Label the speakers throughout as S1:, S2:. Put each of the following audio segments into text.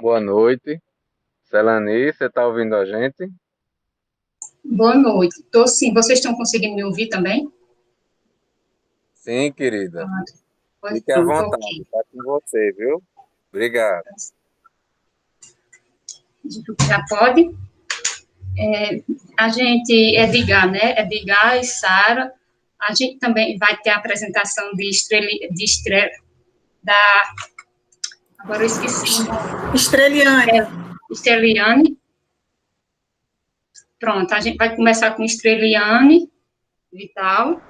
S1: Boa noite. Celani, você está ouvindo a gente?
S2: Boa noite. Tô sim. Vocês estão conseguindo me ouvir também?
S1: Sim, querida.
S2: Pois
S1: Fique à
S2: pronto,
S1: vontade,
S2: ok.
S1: está com você, viu? Obrigado.
S2: Já pode? A gente, Edgar, né? Edgar e Sara. A gente também vai ter a apresentação da. Agora eu esqueci.
S3: Estreliane.
S2: Estreliane. Pronto, a gente vai começar com Estreliane Vital.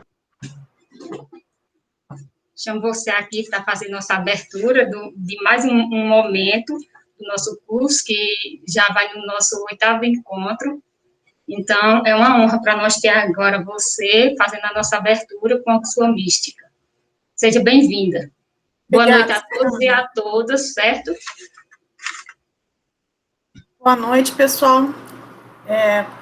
S2: Chamo você aqui para fazer nossa abertura de mais um momento do nosso curso, que já vai no nosso 8º encontro. Então, é uma honra para nós ter agora você fazendo a nossa abertura com a sua mística. Seja bem-vinda. Boa noite a todos e a todas, certo?
S3: Boa noite, pessoal.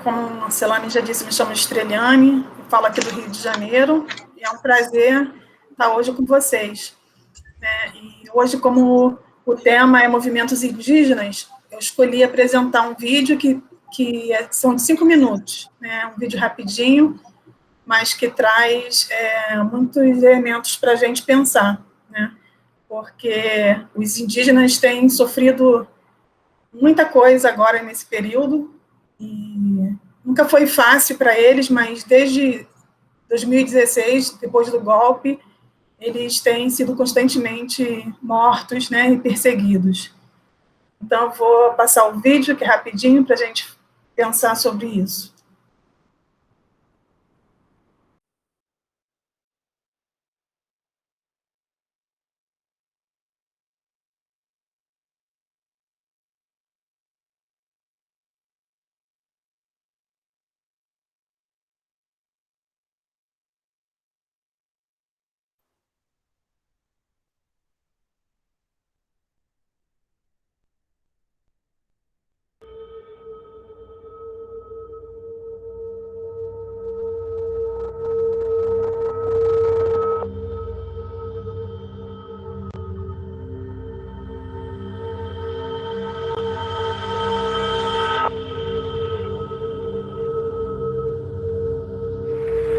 S3: Como a Celani já disse, me chamo Estreliane, falo aqui do Rio de Janeiro, e é um prazer estar hoje com vocês. E hoje, como o tema é movimentos indígenas, eu escolhi apresentar um vídeo que são de 5 minutos, né? Um vídeo rapidinho, mas que traz muitos elementos para a gente pensar, né? Porque os indígenas têm sofrido muita coisa agora nesse período, e nunca foi fácil para eles, mas desde 2016, depois do golpe, eles têm sido constantemente mortos, né, e perseguidos. Então, eu vou passar o vídeo, que é rapidinho, para a gente pensar sobre isso.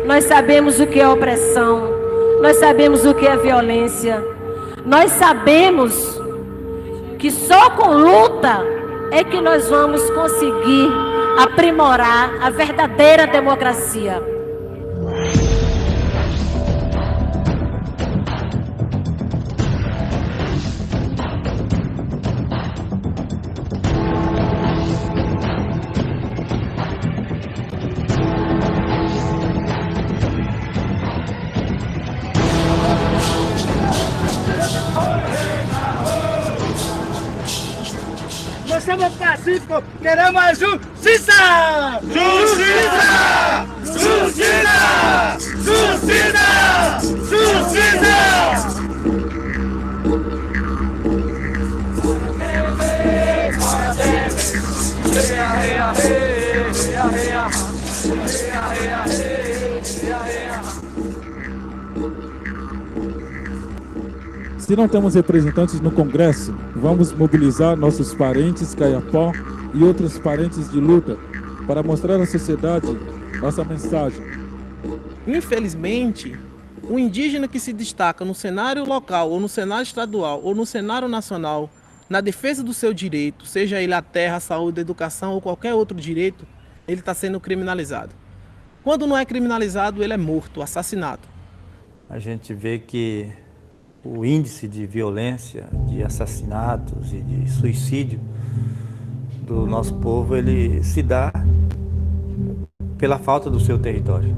S4: Nós sabemos o que é opressão, nós sabemos o que é violência, nós sabemos que só com luta é que nós vamos conseguir aprimorar a verdadeira democracia.
S5: Nós somos pacíficos, queremos justiça! Justiça! Justiça! Justiça! Justiça!
S6: Se não temos representantes no Congresso, vamos mobilizar nossos parentes Caiapó e outros parentes de luta para mostrar à sociedade nossa mensagem.
S7: Infelizmente, o indígena que se destaca no cenário local, ou no cenário estadual, ou no cenário nacional, na defesa do seu direito, seja ele a terra, a saúde, a educação ou qualquer outro direito, ele está sendo criminalizado. Quando não é criminalizado, ele é morto, assassinado.
S8: A gente vê que o índice de violência, de assassinatos e de suicídio do nosso povo, ele se dá pela falta do seu território.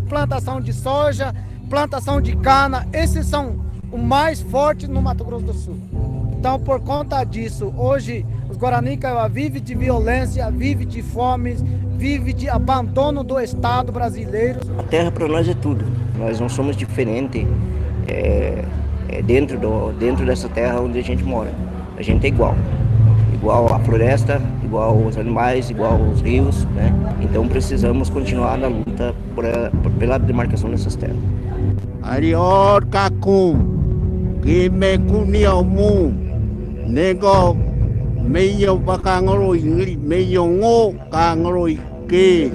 S5: Plantação de soja, plantação de cana, esses são os mais fortes no Mato Grosso do Sul. Então, por conta disso, hoje os Guarani Kaiowá vivem de violência, vivem de fome, vivem de abandono do Estado brasileiro.
S9: A terra para nós é tudo. Nós não somos diferentes dentro dessa terra onde a gente mora. A gente é igual à floresta, igual aos animais, igual aos rios, né? Então precisamos continuar na luta pela demarcação dessas terras.
S10: Arior Kakum, Gimekuniamu, Nego meio bacangoroi, meio ngo cangoroi que.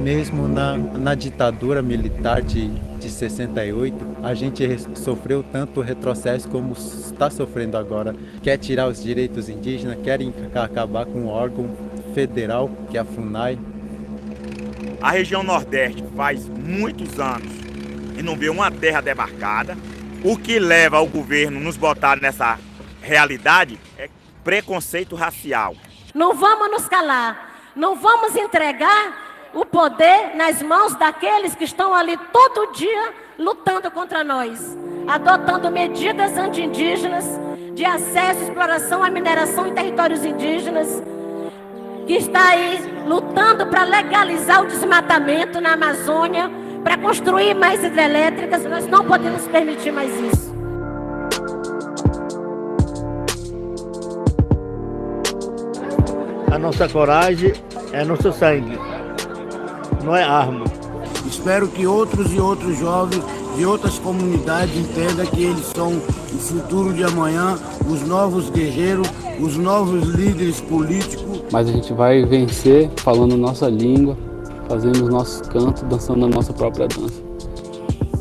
S11: Mesmo na ditadura militar de 68, a gente sofreu tanto retrocesso como está sofrendo agora. Quer tirar os direitos indígenas, querem acabar com o órgão federal, que é a FUNAI.
S12: A região Nordeste faz muitos anos e não vê uma terra demarcada. O que leva o governo nos botar nessa realidade é preconceito racial.
S4: Não vamos nos calar, não vamos entregar o poder nas mãos daqueles que estão ali todo dia lutando contra nós, adotando medidas anti-indígenas, de acesso e exploração à mineração em territórios indígenas, que está aí lutando para legalizar o desmatamento na Amazônia, para construir mais hidrelétricas. Nós não podemos permitir mais isso.
S10: A nossa coragem é nosso sangue, não é arma. Espero que outros e outros jovens de outras comunidades entendam que eles são o futuro de amanhã, os novos guerreiros, os novos líderes políticos.
S13: Mas a gente vai vencer falando nossa língua, fazendo os nossos cantos, dançando a nossa própria dança.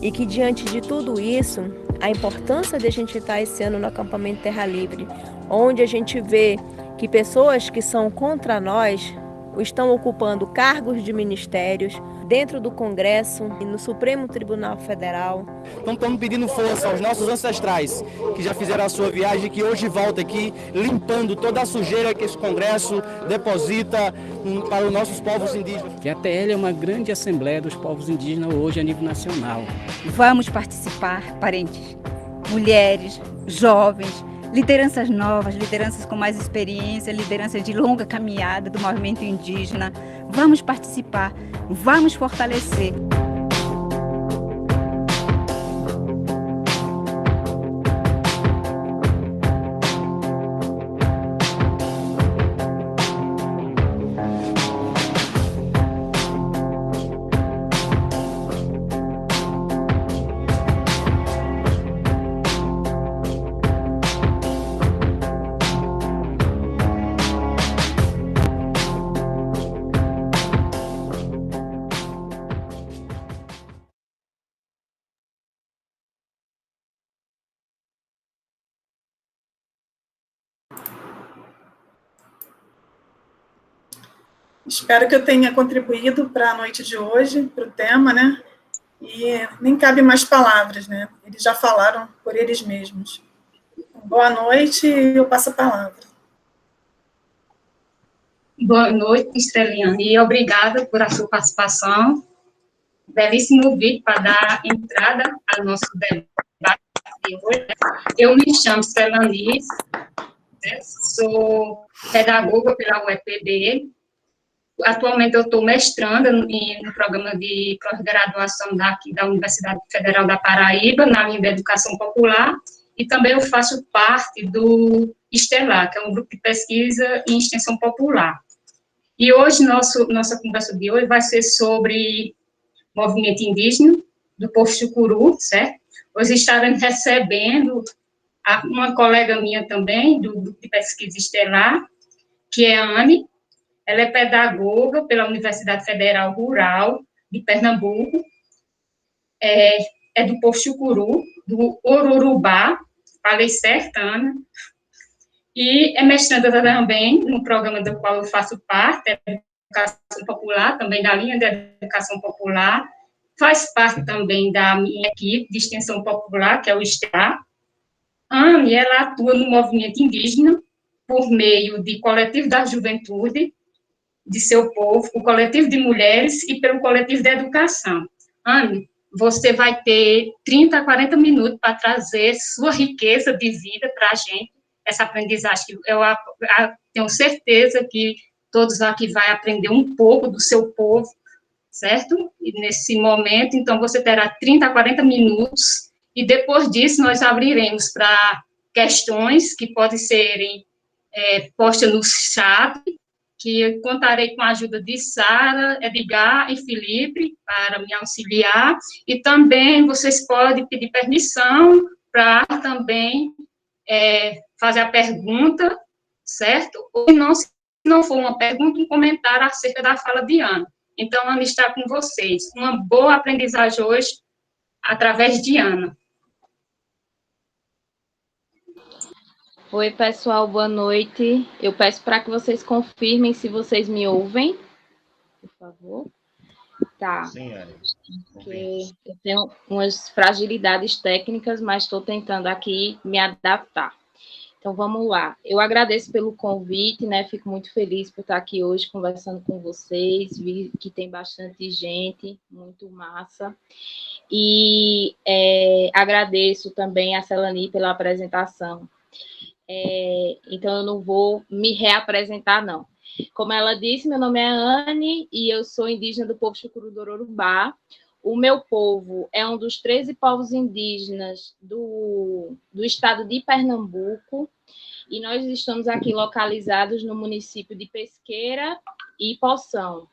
S14: E que diante de tudo isso, a importância de a gente estar esse ano no acampamento Terra Livre, onde a gente vê que pessoas que são contra nós estão ocupando cargos de ministérios dentro do Congresso e no Supremo Tribunal Federal.
S15: Então estamos pedindo força aos nossos ancestrais que já fizeram a sua viagem, que hoje volta aqui limpando toda a sujeira que esse Congresso deposita para os nossos povos indígenas.
S13: Que a TL é uma grande assembleia dos povos indígenas hoje a nível nacional.
S16: Vamos participar, parentes, mulheres, jovens, lideranças novas, lideranças com mais experiência, lideranças de longa caminhada do movimento indígena. Vamos participar, vamos fortalecer.
S3: Espero que eu tenha contribuído para a noite de hoje, para o tema, né? E nem cabe mais palavras, né? Eles já falaram por eles mesmos. Boa noite e eu passo a palavra.
S2: Boa noite, Estreliane, e obrigada por a sua participação. Belíssimo vídeo para dar entrada ao nosso debate de hoje. Eu me chamo Estreliane, sou pedagoga pela UEPB. Atualmente eu estou mestrando no programa de pós-graduação daqui da Universidade Federal da Paraíba, na linha de Educação Popular, e também eu faço parte do Estelar, que é um grupo de pesquisa em extensão popular. E hoje, nossa conversa de hoje vai ser sobre movimento indígena do povo Chucuru, certo? Hoje estaremos recebendo uma colega minha também, do grupo de pesquisa Estelar, que é a Anne. Ela é pedagoga pela Universidade Federal Rural de Pernambuco, é do povo Chucuru, do Ororubá, falei certo, Ana, e é mestranda também no programa do qual eu faço parte, é Educação Popular, também da linha de Educação Popular, faz parte também da minha equipe de extensão popular, que é o Estelar. Anne, ela atua no movimento indígena por meio de coletivo da juventude, de seu povo, o coletivo de mulheres e pelo coletivo de educação. Anne, você vai ter 30 a 40 minutos para trazer sua riqueza de vida para a gente, essa aprendizagem. Eu tenho certeza que todos aqui vão aprender um pouco do seu povo, certo? E nesse momento, então, você terá 30 a 40 minutos, e depois disso nós abriremos para questões que podem serem postas no chat, que contarei com a ajuda de Sara, Edgar e Felipe para me auxiliar, e também vocês podem pedir permissão para também fazer a pergunta, certo? Ou não, se não for uma pergunta, um comentário acerca da fala de Ana. Então, Ana está com vocês. Uma boa aprendizagem hoje, através de Ana.
S17: Oi, pessoal, boa noite. Eu peço para que vocês confirmem se vocês me ouvem, por favor. Tá. Sim, Ana. Porque eu tenho umas fragilidades técnicas, mas estou tentando aqui me adaptar. Então, vamos lá. Eu agradeço pelo convite, né? Fico muito feliz por estar aqui hoje conversando com vocês. Vi que tem bastante gente, muito massa. E agradeço também a Celani pela apresentação. Então, eu não vou me reapresentar, não. Como ela disse, meu nome é Anne e eu sou indígena do povo Chucuru do Ororubá. O meu povo é um dos 13 povos indígenas do estado de Pernambuco e nós estamos aqui localizados no município de Pesqueira e Poção.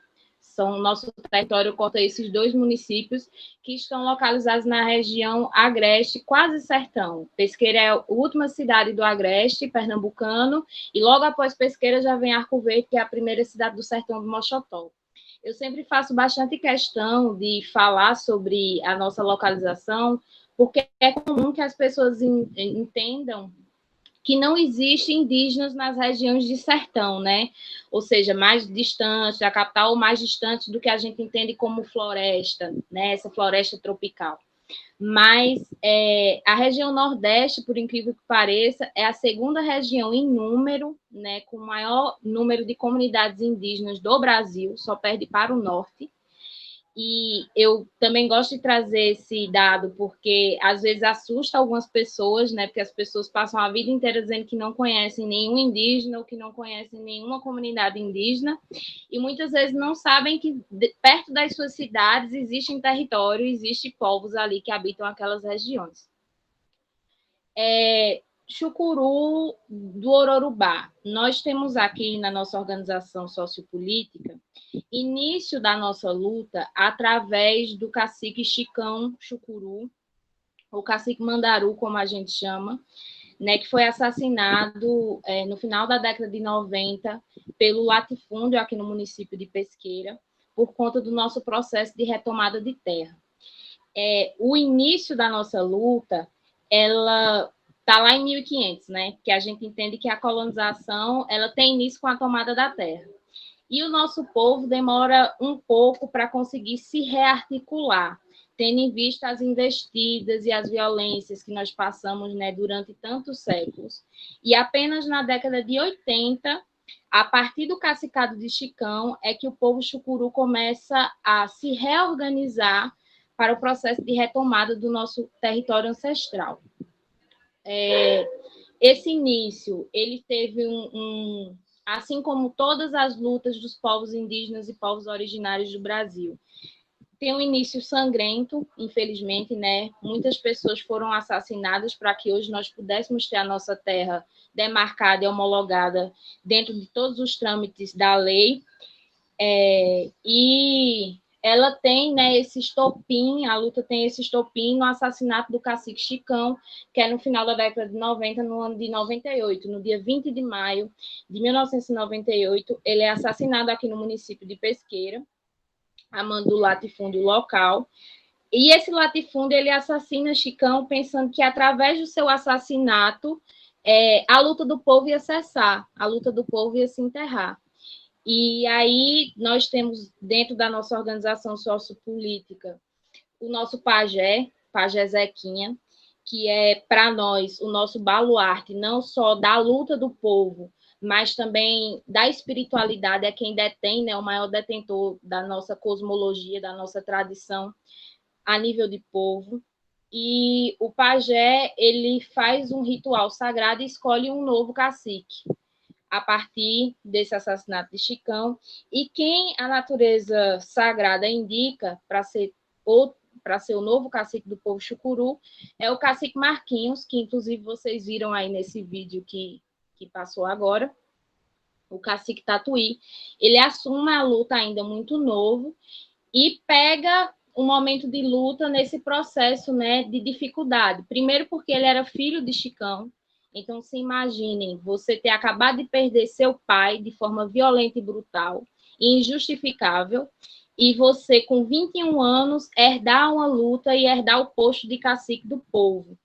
S17: Nosso território corta esses dois municípios que estão localizados na região agreste, quase sertão. Pesqueira é a última cidade do agreste pernambucano e logo após Pesqueira já vem Arco Verde, que é a primeira cidade do sertão do Moxotó. Eu sempre faço bastante questão de falar sobre a nossa localização, porque é comum que as pessoas entendam que não existem indígenas nas regiões de sertão, né? Ou seja, mais distantes da capital ou mais distantes do que a gente entende como floresta, né? Essa floresta tropical. Mas a região Nordeste, por incrível que pareça, é a segunda região em número, né, com o maior número de comunidades indígenas do Brasil, só perde para o Norte. E eu também gosto de trazer esse dado porque às vezes assusta algumas pessoas, né? Porque as pessoas passam a vida inteira dizendo que não conhecem nenhum indígena ou que não conhecem nenhuma comunidade indígena e muitas vezes não sabem que perto das suas cidades existem território, existem povos ali que habitam aquelas regiões. Chucuru do Ororubá. Nós temos aqui na nossa organização sociopolítica início da nossa luta através do cacique Chicão Chucuru, ou cacique Mandaru, como a gente chama, né, que foi assassinado no final da década de 90 pelo latifúndio aqui no município de Pesqueira, por conta do nosso processo de retomada de terra. O início da nossa luta, ela está lá em 1500, né? Que a gente entende que a colonização ela tem início com a tomada da terra. E o nosso povo demora um pouco para conseguir se rearticular, tendo em vista as investidas e as violências que nós passamos, né, durante tantos séculos. E apenas na década de 80, a partir do cacicado de Chicão, é que o povo chucuru começa a se reorganizar para o processo de retomada do nosso território ancestral. Esse início, ele teve assim como todas as lutas dos povos indígenas e povos originários do Brasil, tem um início sangrento, infelizmente, né? Muitas pessoas foram assassinadas para que hoje nós pudéssemos ter a nossa terra demarcada e homologada dentro de todos os trâmites da lei. E ela tem, né, esse estopim, a luta tem esse estopim no assassinato do cacique Chicão, que é no final da década de 90, no ano de 98, no dia 20 de maio de 1998, ele é assassinado aqui no município de Pesqueira, a mando do latifúndio local, e esse latifúndio, ele assassina Chicão pensando que através do seu assassinato, a luta do povo ia cessar, a luta do povo ia se enterrar. E aí nós temos, dentro da nossa organização sociopolítica, o nosso pajé Zequinha, que é, para nós, o nosso baluarte, não só da luta do povo, mas também da espiritualidade, é quem detém, né, o maior detentor da nossa cosmologia, da nossa tradição a nível de povo. E o pajé, ele faz um ritual sagrado e escolhe um novo cacique a partir desse assassinato de Chicão, e quem a natureza sagrada indica para ser o novo cacique do povo chucuru é o cacique Marquinhos, que inclusive vocês viram aí nesse vídeo que passou agora, o cacique Tatuí, ele assume a luta ainda muito novo e pega um momento de luta nesse processo, né, de dificuldade. Primeiro porque ele era filho de Chicão, então se imaginem, você ter acabado de perder seu pai de forma violenta e brutal, e injustificável, e você com 21 anos herdar uma luta e herdar o posto de cacique do povo.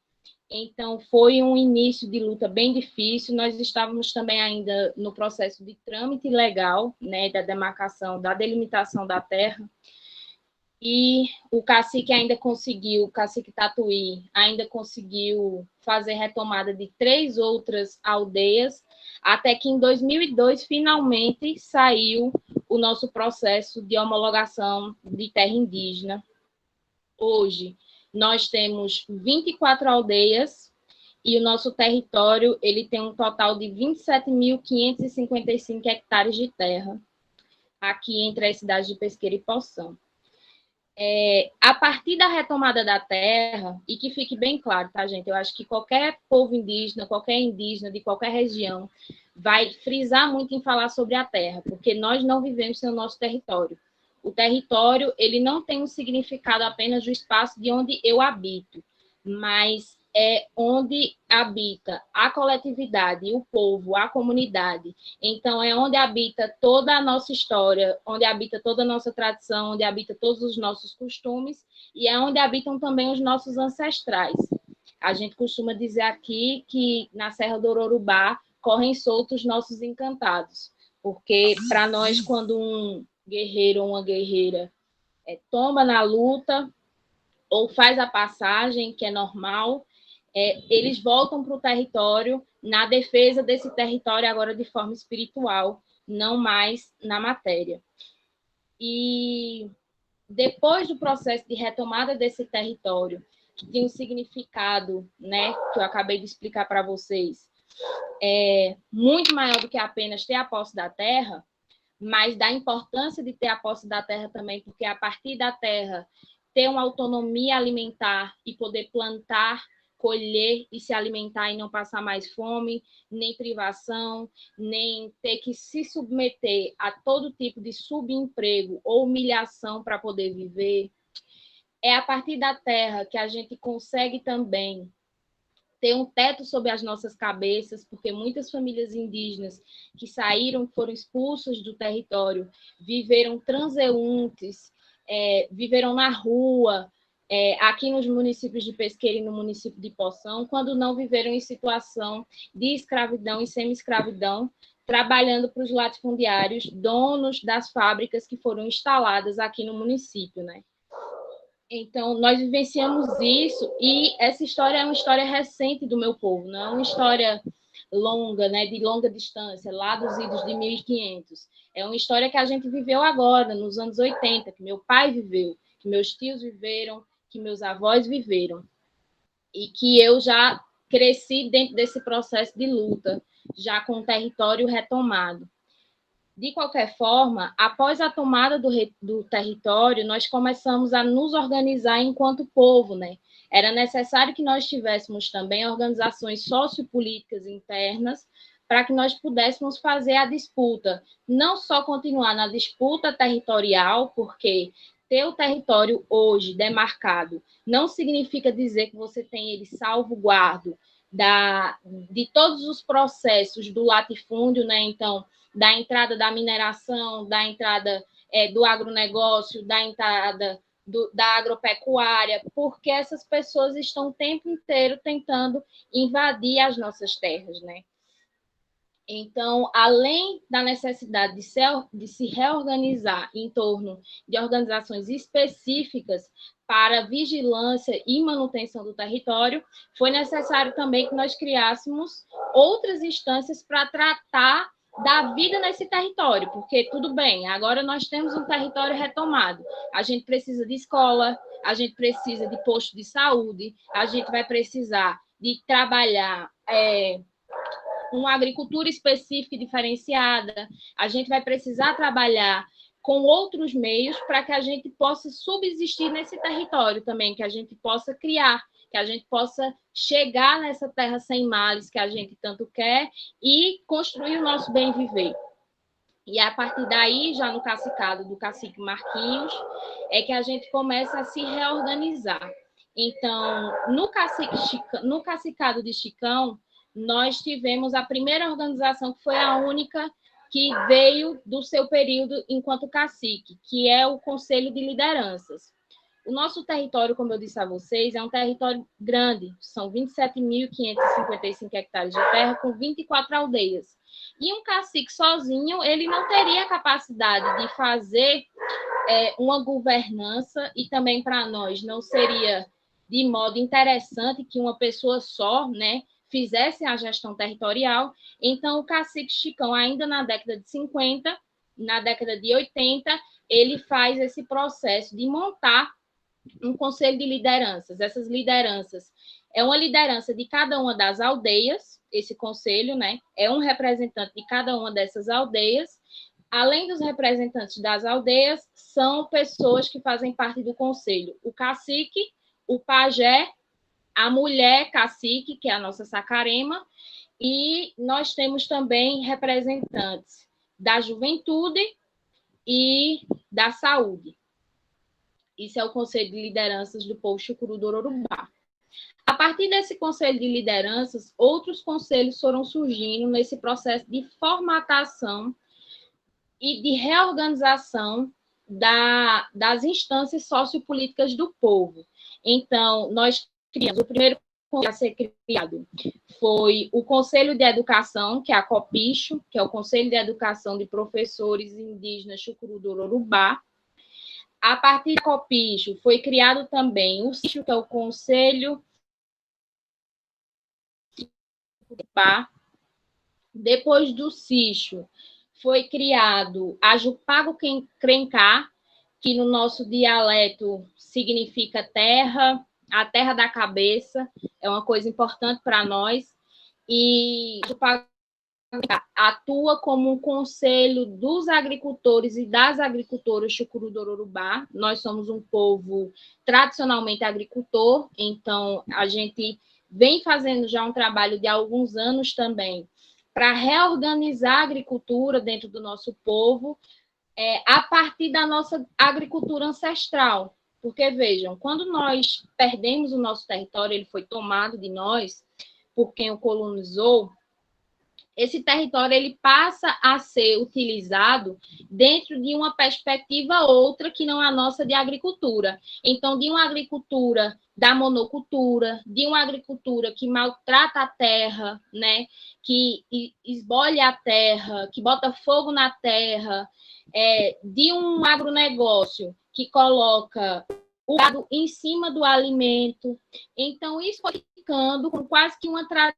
S17: Então, foi um início de luta bem difícil. Nós estávamos também ainda no processo de trâmite legal, né, da demarcação, da delimitação da terra. E o cacique o cacique Tatuí, ainda conseguiu fazer retomada de 3 outras aldeias, até que em 2002, finalmente, saiu o nosso processo de homologação de terra indígena. Hoje, nós temos 24 aldeias e o nosso território ele tem um total de 27.555 hectares de terra, aqui entre as cidades de Pesqueira e Poção. A partir da retomada da terra, e que fique bem claro, tá, gente? Eu acho que qualquer povo indígena, qualquer indígena de qualquer região, vai frisar muito em falar sobre a terra, porque nós não vivemos sem o nosso território. O território, ele não tem um significado apenas do espaço de onde eu habito, mas é onde habita a coletividade, o povo, a comunidade. Então, é onde habita toda a nossa história, onde habita toda a nossa tradição, onde habita todos os nossos costumes, e é onde habitam também os nossos ancestrais. A gente costuma dizer aqui que na Serra do Ororubá correm soltos nossos encantados, porque para nós, quando um guerreiro ou uma guerreira toma na luta ou faz a passagem, que é normal, eles voltam para o território na defesa desse território agora de forma espiritual, não mais na matéria. E depois do processo de retomada desse território, que tem um significado, né, que eu acabei de explicar para vocês, muito maior do que apenas ter a posse da terra, mas da importância de ter a posse da terra também, porque a partir da terra ter uma autonomia alimentar e poder plantar, colher e se alimentar e não passar mais fome, nem privação, nem ter que se submeter a todo tipo de subemprego ou humilhação para poder viver. É a partir da terra que a gente consegue também ter um teto sobre as nossas cabeças, porque muitas famílias indígenas que saíram, foram expulsas do território, viveram transeuntes, viveram na rua, aqui nos municípios de Pesqueira e no município de Poção, quando não viveram em situação de escravidão e semi-escravidão, trabalhando para os latifundiários, donos das fábricas que foram instaladas aqui no município, né? Então, nós vivenciamos isso, e essa história é uma história recente do meu povo, não é uma história longa, né, de longa distância, lá dos idos de 1500. É uma história que a gente viveu agora, nos anos 80, que meu pai viveu, que meus tios viveram, que meus avós viveram, e que eu já cresci dentro desse processo de luta, já com o território retomado. De qualquer forma, após a tomada do território, nós começamos a nos organizar enquanto povo, né? Era necessário que nós tivéssemos também organizações sociopolíticas internas para que nós pudéssemos fazer a disputa, não só continuar na disputa territorial, porque ter o território hoje demarcado não significa dizer que você tem ele salvaguardo de todos os processos do latifúndio, né? Então, da entrada da mineração, da entrada do agronegócio, da entrada da agropecuária, porque essas pessoas estão o tempo inteiro tentando invadir as nossas terras, né? Então, além da necessidade de se reorganizar em torno de organizações específicas para vigilância e manutenção do território, foi necessário também que nós criássemos outras instâncias para tratar da vida nesse território, porque tudo bem, agora nós temos um território retomado, a gente precisa de escola, a gente precisa de posto de saúde, a gente vai precisar de trabalhar uma agricultura específica e diferenciada, a gente vai precisar trabalhar com outros meios para que a gente possa subsistir nesse território também, que a gente possa criar, que a gente possa chegar nessa terra sem males que a gente tanto quer e construir o nosso bem viver. E a partir daí, já no cacicado do cacique Marquinhos, é que a gente começa a se reorganizar. Então, no cacicado de Chicão, nós tivemos a primeira organização, que foi a única que veio do seu período enquanto cacique, que é o Conselho de Lideranças. O nosso território, como eu disse a vocês, é um território grande, são 27.555 hectares de terra com 24 aldeias. E um cacique sozinho, ele não teria capacidade de fazer uma governança, e também para nós não seria de modo interessante que uma pessoa só, né, fizesse a gestão territorial. Então, o cacique Chicão, ainda na década de 50, na década de 80, ele faz esse processo de montar um conselho de lideranças. Essas lideranças é uma liderança de cada uma das aldeias, esse conselho, né? É um representante de cada uma dessas aldeias. Além dos representantes das aldeias, são pessoas que fazem parte do conselho. O cacique, o pajé, a mulher cacique, que é a nossa Sacarema, e nós temos também representantes da juventude e da saúde. Isso é o Conselho de Lideranças do Povo Chucuru do Ororubá. A partir desse Conselho de Lideranças, outros conselhos foram surgindo nesse processo de formatação e de reorganização das instâncias sociopolíticas do povo. Então, nós criamos o primeiro a ser criado foi o Conselho de Educação, que é a COPICHO, que é o Conselho de Educação de Professores Indígenas Chucuru do Ororubá. A partir da COPICHO foi criado também o CICHO, que é o Conselho Depois do CICHO foi criado a Jupago Crencá, que no nosso dialeto significa terra, a terra da cabeça, é uma coisa importante para nós, e Jupago atua como um conselho dos agricultores e das agricultoras Chucuru do Ororubá. Nós somos um povo tradicionalmente agricultor, então a gente vem fazendo já um trabalho de alguns anos também para reorganizar a agricultura dentro do nosso povo, a partir da nossa agricultura ancestral. Porque, vejam, quando nós perdemos o nosso território, ele foi tomado de nós por quem o colonizou, esse território ele passa a ser utilizado dentro de uma perspectiva outra que não a nossa de agricultura. Então, de uma agricultura da monocultura, de uma agricultura que maltrata a terra, né, que esbolha a terra, que bota fogo na terra, de um agronegócio que coloca o gado em cima do alimento. Então, isso foi ficando com quase que uma tradição.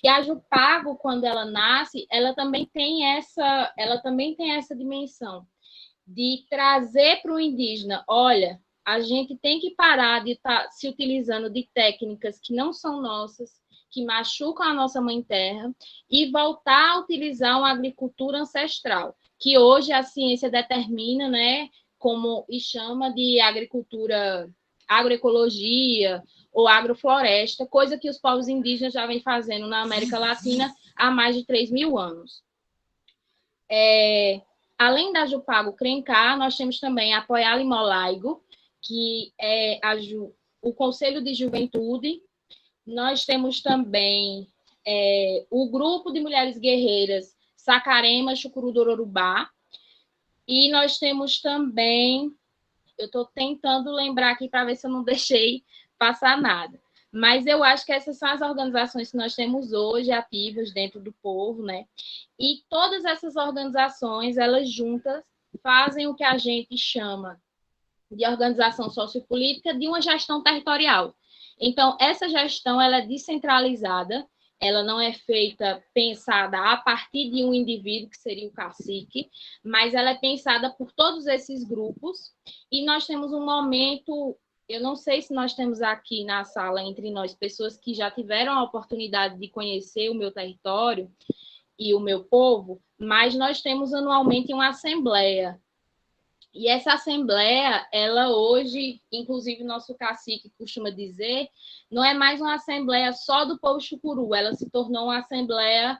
S17: E a Jupago, quando ela nasce, ela também tem essa dimensão de trazer para o indígena, olha, a gente tem que parar de estar se utilizando de técnicas que não são nossas, que machucam a nossa mãe terra, e voltar a utilizar uma agricultura ancestral, que hoje a ciência determina, né, como e chama de agricultura, agroecologia ou agrofloresta, coisa que os povos indígenas já vêm fazendo na América Latina há mais de 3.000 anos. Além da Jupago Crencá, nós temos também a Poiala e Molaigo, que é o Conselho de Juventude. Nós temos também o Grupo de Mulheres Guerreiras Sacarema, Chucuru do Ororubá. E nós temos também, eu estou tentando lembrar aqui para ver se eu não deixei passar nada, mas eu acho que essas são as organizações que nós temos hoje ativas dentro do povo, né? E todas essas organizações, elas juntas, fazem o que a gente chama de organização sociopolítica de uma gestão territorial. Então, essa gestão ela é descentralizada, ela não é pensada a partir de um indivíduo, que seria o cacique, mas ela é pensada por todos esses grupos, e nós temos um momento, eu não sei se nós temos aqui na sala, entre nós, pessoas que já tiveram a oportunidade de conhecer o meu território e o meu povo, mas nós temos anualmente uma assembleia. E essa assembleia, ela hoje, inclusive o nosso cacique costuma dizer, não é mais uma assembleia só do povo chucuru, ela se tornou uma assembleia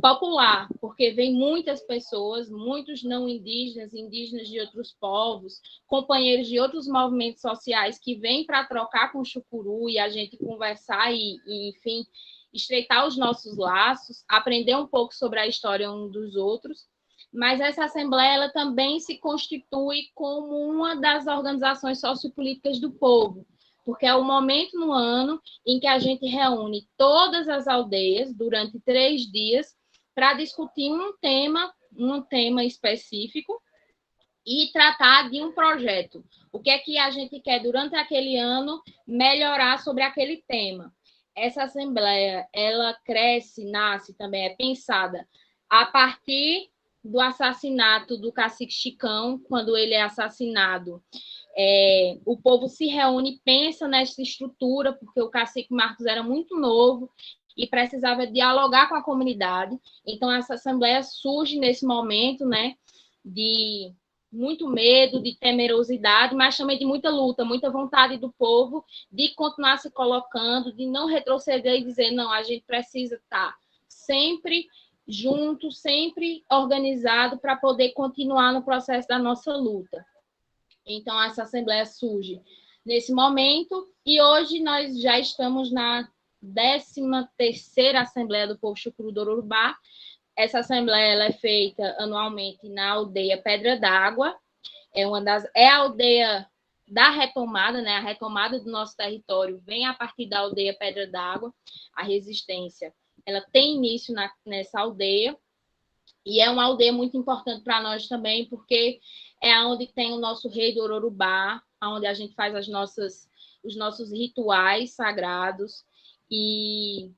S17: popular, porque vem muitas pessoas, muitos não indígenas, indígenas de outros povos, companheiros de outros movimentos sociais que vêm para trocar com o Chucuru e a gente conversar e, enfim, estreitar os nossos laços, aprender um pouco sobre a história um dos outros. Mas essa Assembleia ela também se constitui como uma das organizações sociopolíticas do povo, porque é o momento no ano em que a gente reúne todas as aldeias durante 3 dias para discutir um tema específico e tratar de um projeto. O que é que a gente quer, durante aquele ano, melhorar sobre aquele tema. Essa Assembleia, ela cresce, nasce também, é pensada a partir do assassinato do cacique Chicão, quando ele é assassinado. O povo se reúne, pensa nessa estrutura, porque o cacique Marcos era muito novo e precisava dialogar com a comunidade. Então, essa Assembleia surge nesse momento, né, de muito medo, de temerosidade, mas também de muita luta, muita vontade do povo de continuar se colocando, de não retroceder e dizer, não, a gente precisa estar sempre junto, sempre organizado para poder continuar no processo da nossa luta. Então, essa Assembleia surge nesse momento e hoje nós já estamos na 13ª Assembleia do Povo Chucuru do Ororubá. Essa Assembleia ela é feita anualmente na aldeia Pedra d'Água, é a aldeia da retomada, né? A retomada do nosso território vem a partir da aldeia Pedra d'Água, a resistência. Ela tem início nessa aldeia, e é uma aldeia muito importante para nós também, porque é onde tem o nosso rei do Ororubá, onde a gente faz os nossos rituais sagrados, e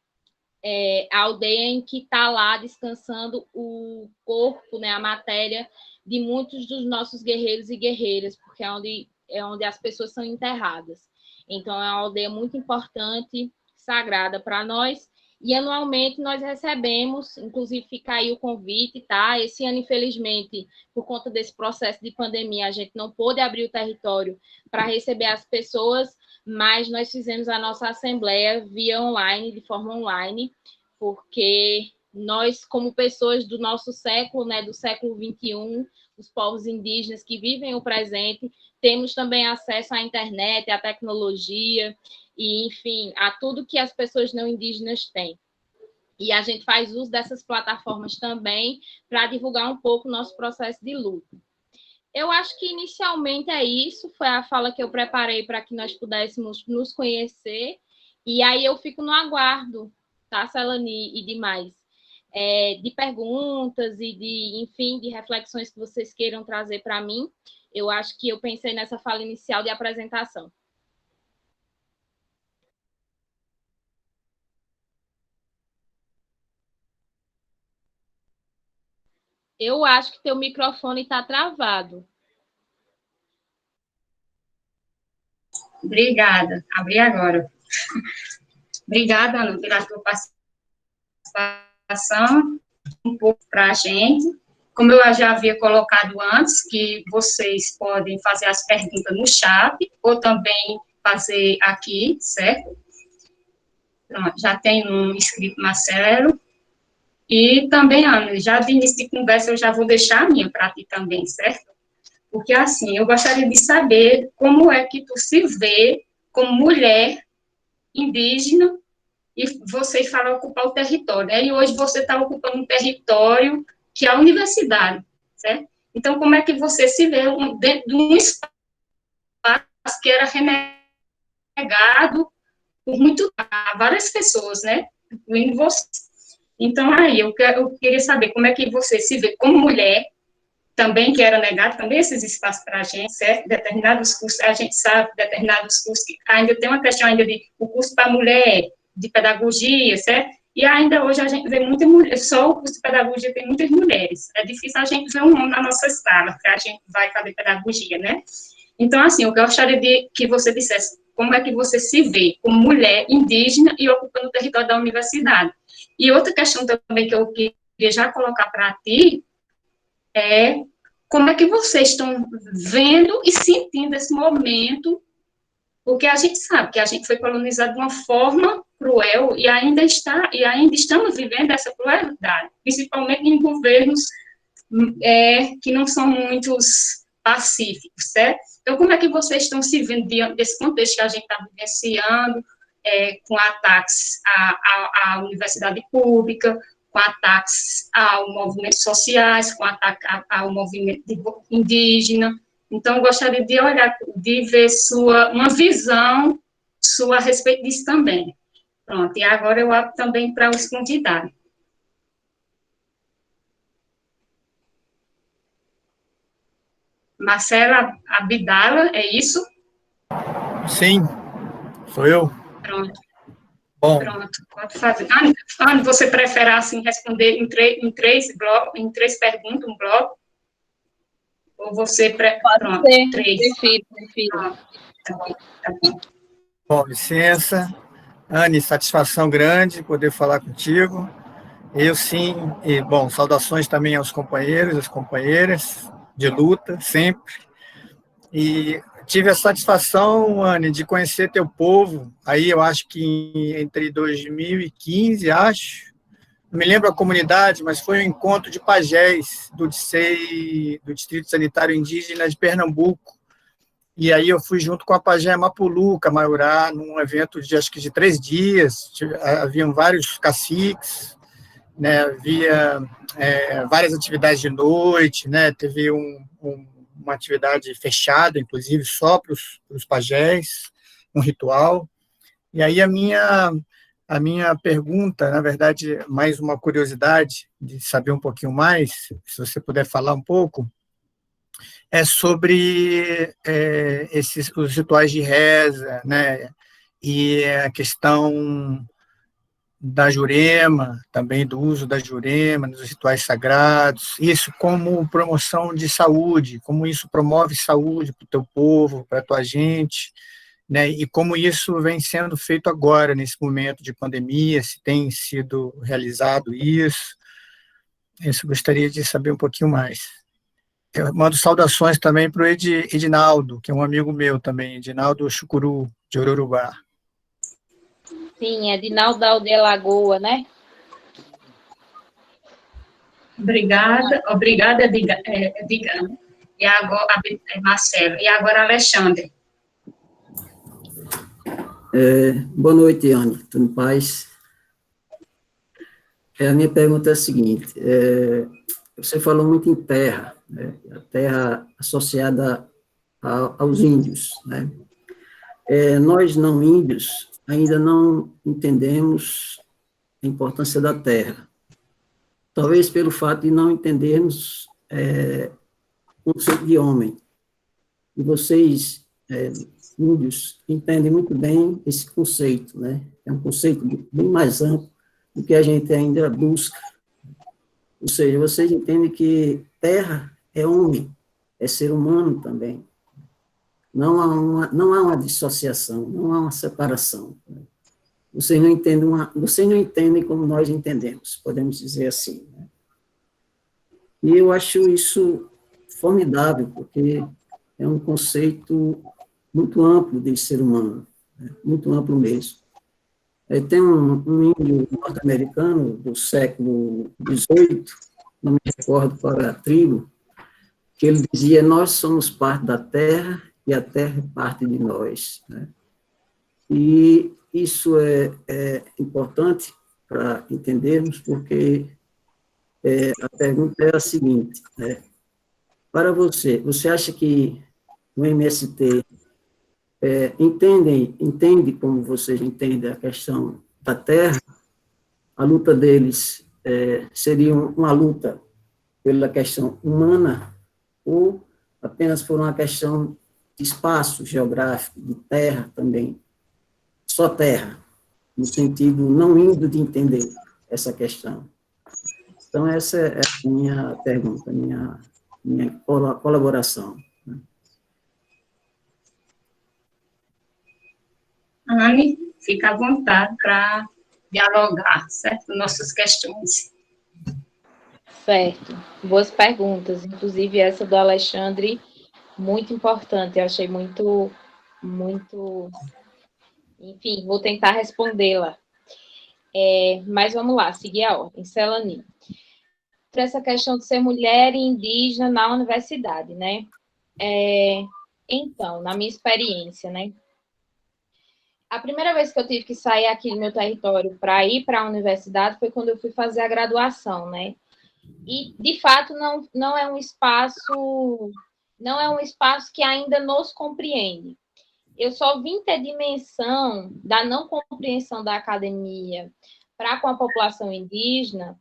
S17: a aldeia em que está lá descansando o corpo, né, a matéria de muitos dos nossos guerreiros e guerreiras, porque é onde as pessoas são enterradas. Então, é uma aldeia muito importante, sagrada para nós, e anualmente nós recebemos, inclusive fica aí o convite, tá? Esse ano, infelizmente, por conta desse processo de pandemia, a gente não pôde abrir o território para receber as pessoas, mas nós fizemos a nossa assembleia via online, de forma online, porque nós, como pessoas do nosso século, né, do século XXI, os povos indígenas que vivem o presente, temos também acesso à internet, à tecnologia, e, enfim, a tudo que as pessoas não indígenas têm. E a gente faz uso dessas plataformas também para divulgar um pouco o nosso processo de luta. Eu acho que, inicialmente, é isso. Foi a fala que eu preparei para que nós pudéssemos nos conhecer. E aí eu fico no aguardo, tá, Celani e demais, de perguntas e enfim, de reflexões que vocês queiram trazer para mim. Eu acho que eu pensei nessa fala inicial de apresentação. Eu acho que teu microfone está travado.
S2: Obrigada. Abri agora. Obrigada, Ana, pela tua participação, um pouco para a gente. Como eu já havia colocado antes, que vocês podem fazer as perguntas no chat, ou também fazer aqui, certo? Pronto, já tem um inscrito, Marcelo. E também, Ana, já de início de conversa, eu já vou deixar a minha para ti também, certo? Porque, assim, eu gostaria de saber como é que tu se vê como mulher indígena e você fala ocupar o território, né? E hoje você está ocupando um território que é a universidade, certo? Então, como é que você se vê dentro de um espaço que era renegado por várias pessoas, né? Incluindo você. Então, aí, eu queria saber como é que você se vê como mulher, também que era negado, também esses espaços para a gente, certo? Determinados cursos, a gente sabe, determinados cursos, que ainda tem uma questão ainda de o curso para mulher, de pedagogia, certo? E ainda hoje a gente vê muita mulher, só o curso de pedagogia tem muitas mulheres. É difícil a gente ver um homem na nossa sala, que a gente vai fazer pedagogia, né? Então, assim, eu gostaria de que você dissesse como é que você se vê como mulher indígena e ocupando o território da universidade. E outra questão também que eu queria já colocar para ti é como é que vocês estão vendo e sentindo esse momento, porque a gente sabe que a gente foi colonizado de uma forma cruel e ainda estamos vivendo essa crueldade, principalmente em governos que não são muitos pacíficos, certo? Então, como é que vocês estão se vendo diante desse contexto que a gente está vivenciando, com ataques à universidade pública, com ataques aos movimentos sociais, com ataque ao movimento indígena? Então, eu gostaria de ver uma visão sua a respeito disso também. Pronto, e agora eu abro também para os candidatos. Marcela Abdala, é isso?
S18: Sim, sou eu.
S2: Pronto.
S18: Bom.
S2: Pronto, pode fazer. Você prefere, assim, responder em três perguntas, um bloco? Ou você prefere? Pronto, três.
S17: Prefiro.
S2: Tá bom.
S18: Bom, licença. Anne, satisfação grande poder falar contigo. Eu sim, e bom, saudações também aos companheiros, às companheiras de luta, sempre. E tive a satisfação, Anne, de conhecer teu povo, aí eu acho que entre 2015, não me lembro a comunidade, mas foi um encontro de pajés do DICEI, do Distrito Sanitário Indígena de Pernambuco. E aí eu fui junto com a pajé Mapuluca, Maiorá, num evento acho que de 3 dias, haviam vários caciques, né, havia várias atividades de noite, né, teve uma atividade fechada, inclusive só para os pajés, um ritual. E aí a minha pergunta, na verdade, mais uma curiosidade de saber um pouquinho mais, se você puder falar um pouco, é sobre os rituais de reza, né, e a questão da Jurema, também do uso da Jurema nos rituais sagrados, isso como promoção de saúde, como isso promove saúde para o teu povo, para a tua gente, né, e como isso vem sendo feito agora, nesse momento de pandemia, se tem sido realizado isso. Isso eu gostaria de saber um pouquinho mais. Eu mando saudações também para o Edinaldo, que é um amigo meu também, Edinaldo Chucuru, de Ororubá.
S17: Sim, Edinaldo da Aldeia Lagoa, né?
S2: Obrigada, Edgar. E agora, Marcelo. E agora, Alexandre.
S19: Boa noite, Anne. Tudo em paz? A minha pergunta é a seguinte. Você falou muito em terra, né? A terra associada aos índios, né? Nós, não índios, ainda não entendemos a importância da terra. Talvez pelo fato de não entendermos o conceito de homem. E vocês, índios, entendem muito bem esse conceito, né? É um conceito bem mais amplo do que a gente ainda busca. Ou seja, vocês entendem que terra é homem, é ser humano também. Não há uma dissociação, não há uma separação. Vocês não entendem como nós entendemos, podemos dizer assim, né? E eu acho isso formidável, porque é um conceito muito amplo de ser humano, né? Muito amplo mesmo. Tem um índio norte-americano do século XVIII, não me recordo qual era a tribo, que ele dizia: nós somos parte da terra e a terra é parte de nós, né? E isso é importante para entendermos, porque a pergunta é a seguinte, né? Para você acha que o MST entende como vocês entendem a questão da terra? A luta deles seria uma luta pela questão humana ou apenas por uma questão de espaço geográfico, de terra também? Só terra, no sentido não indo de entender essa questão. Então, essa é a minha pergunta, minha colaboração.
S2: Anne, fica à vontade para dialogar, certo? Nossas questões.
S17: Certo. Boas perguntas. Inclusive, essa do Alexandre, muito importante. Eu achei muito... Enfim, vou tentar respondê-la. Mas vamos lá, seguir a ordem. Celani. Para essa questão de ser mulher e indígena na universidade, né? Então, na minha experiência, né? A primeira vez que eu tive que sair aqui do meu território para ir para a universidade foi quando eu fui fazer a graduação, né? E, de fato, não é um espaço que ainda nos compreende. Eu só vim ter dimensão da não compreensão da academia para com a população indígena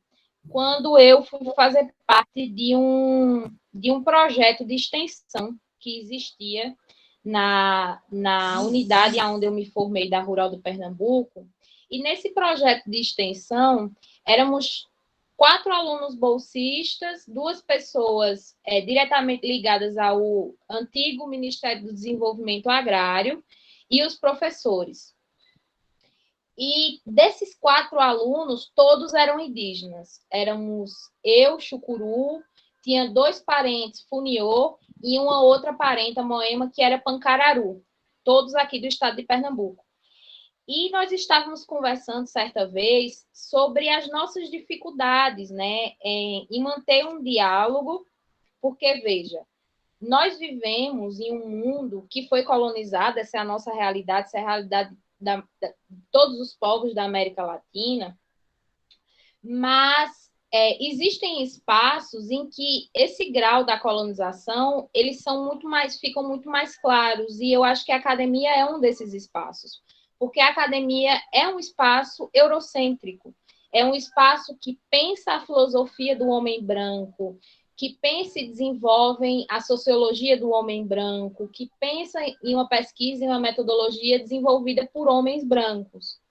S17: quando eu fui fazer parte de um projeto de extensão que existia na unidade onde eu me formei, da Rural do Pernambuco. E nesse projeto de extensão, éramos 4 alunos bolsistas, 2 pessoas diretamente ligadas ao antigo Ministério do Desenvolvimento Agrário e os professores. E desses 4 alunos, todos eram indígenas. Éramos eu, Chucuru, tinha 2 parentes, Funiô, e uma outra parenta, Moema, que era Pancararu, todos aqui do estado de Pernambuco. E nós estávamos conversando certa vez sobre as nossas dificuldades, né, em manter um diálogo, porque, veja, nós vivemos em um mundo que foi colonizado, essa é a nossa realidade, essa é a realidade de todos os povos da América Latina, mas existem espaços em que esse grau da colonização, eles ficam muito mais claros, e eu acho que a academia é um desses espaços, porque a academia é um espaço eurocêntrico, é um espaço que pensa a filosofia do homem branco, que pensa e desenvolve a sociologia do homem branco, que pensa em uma pesquisa e uma metodologia desenvolvida por homens brancos.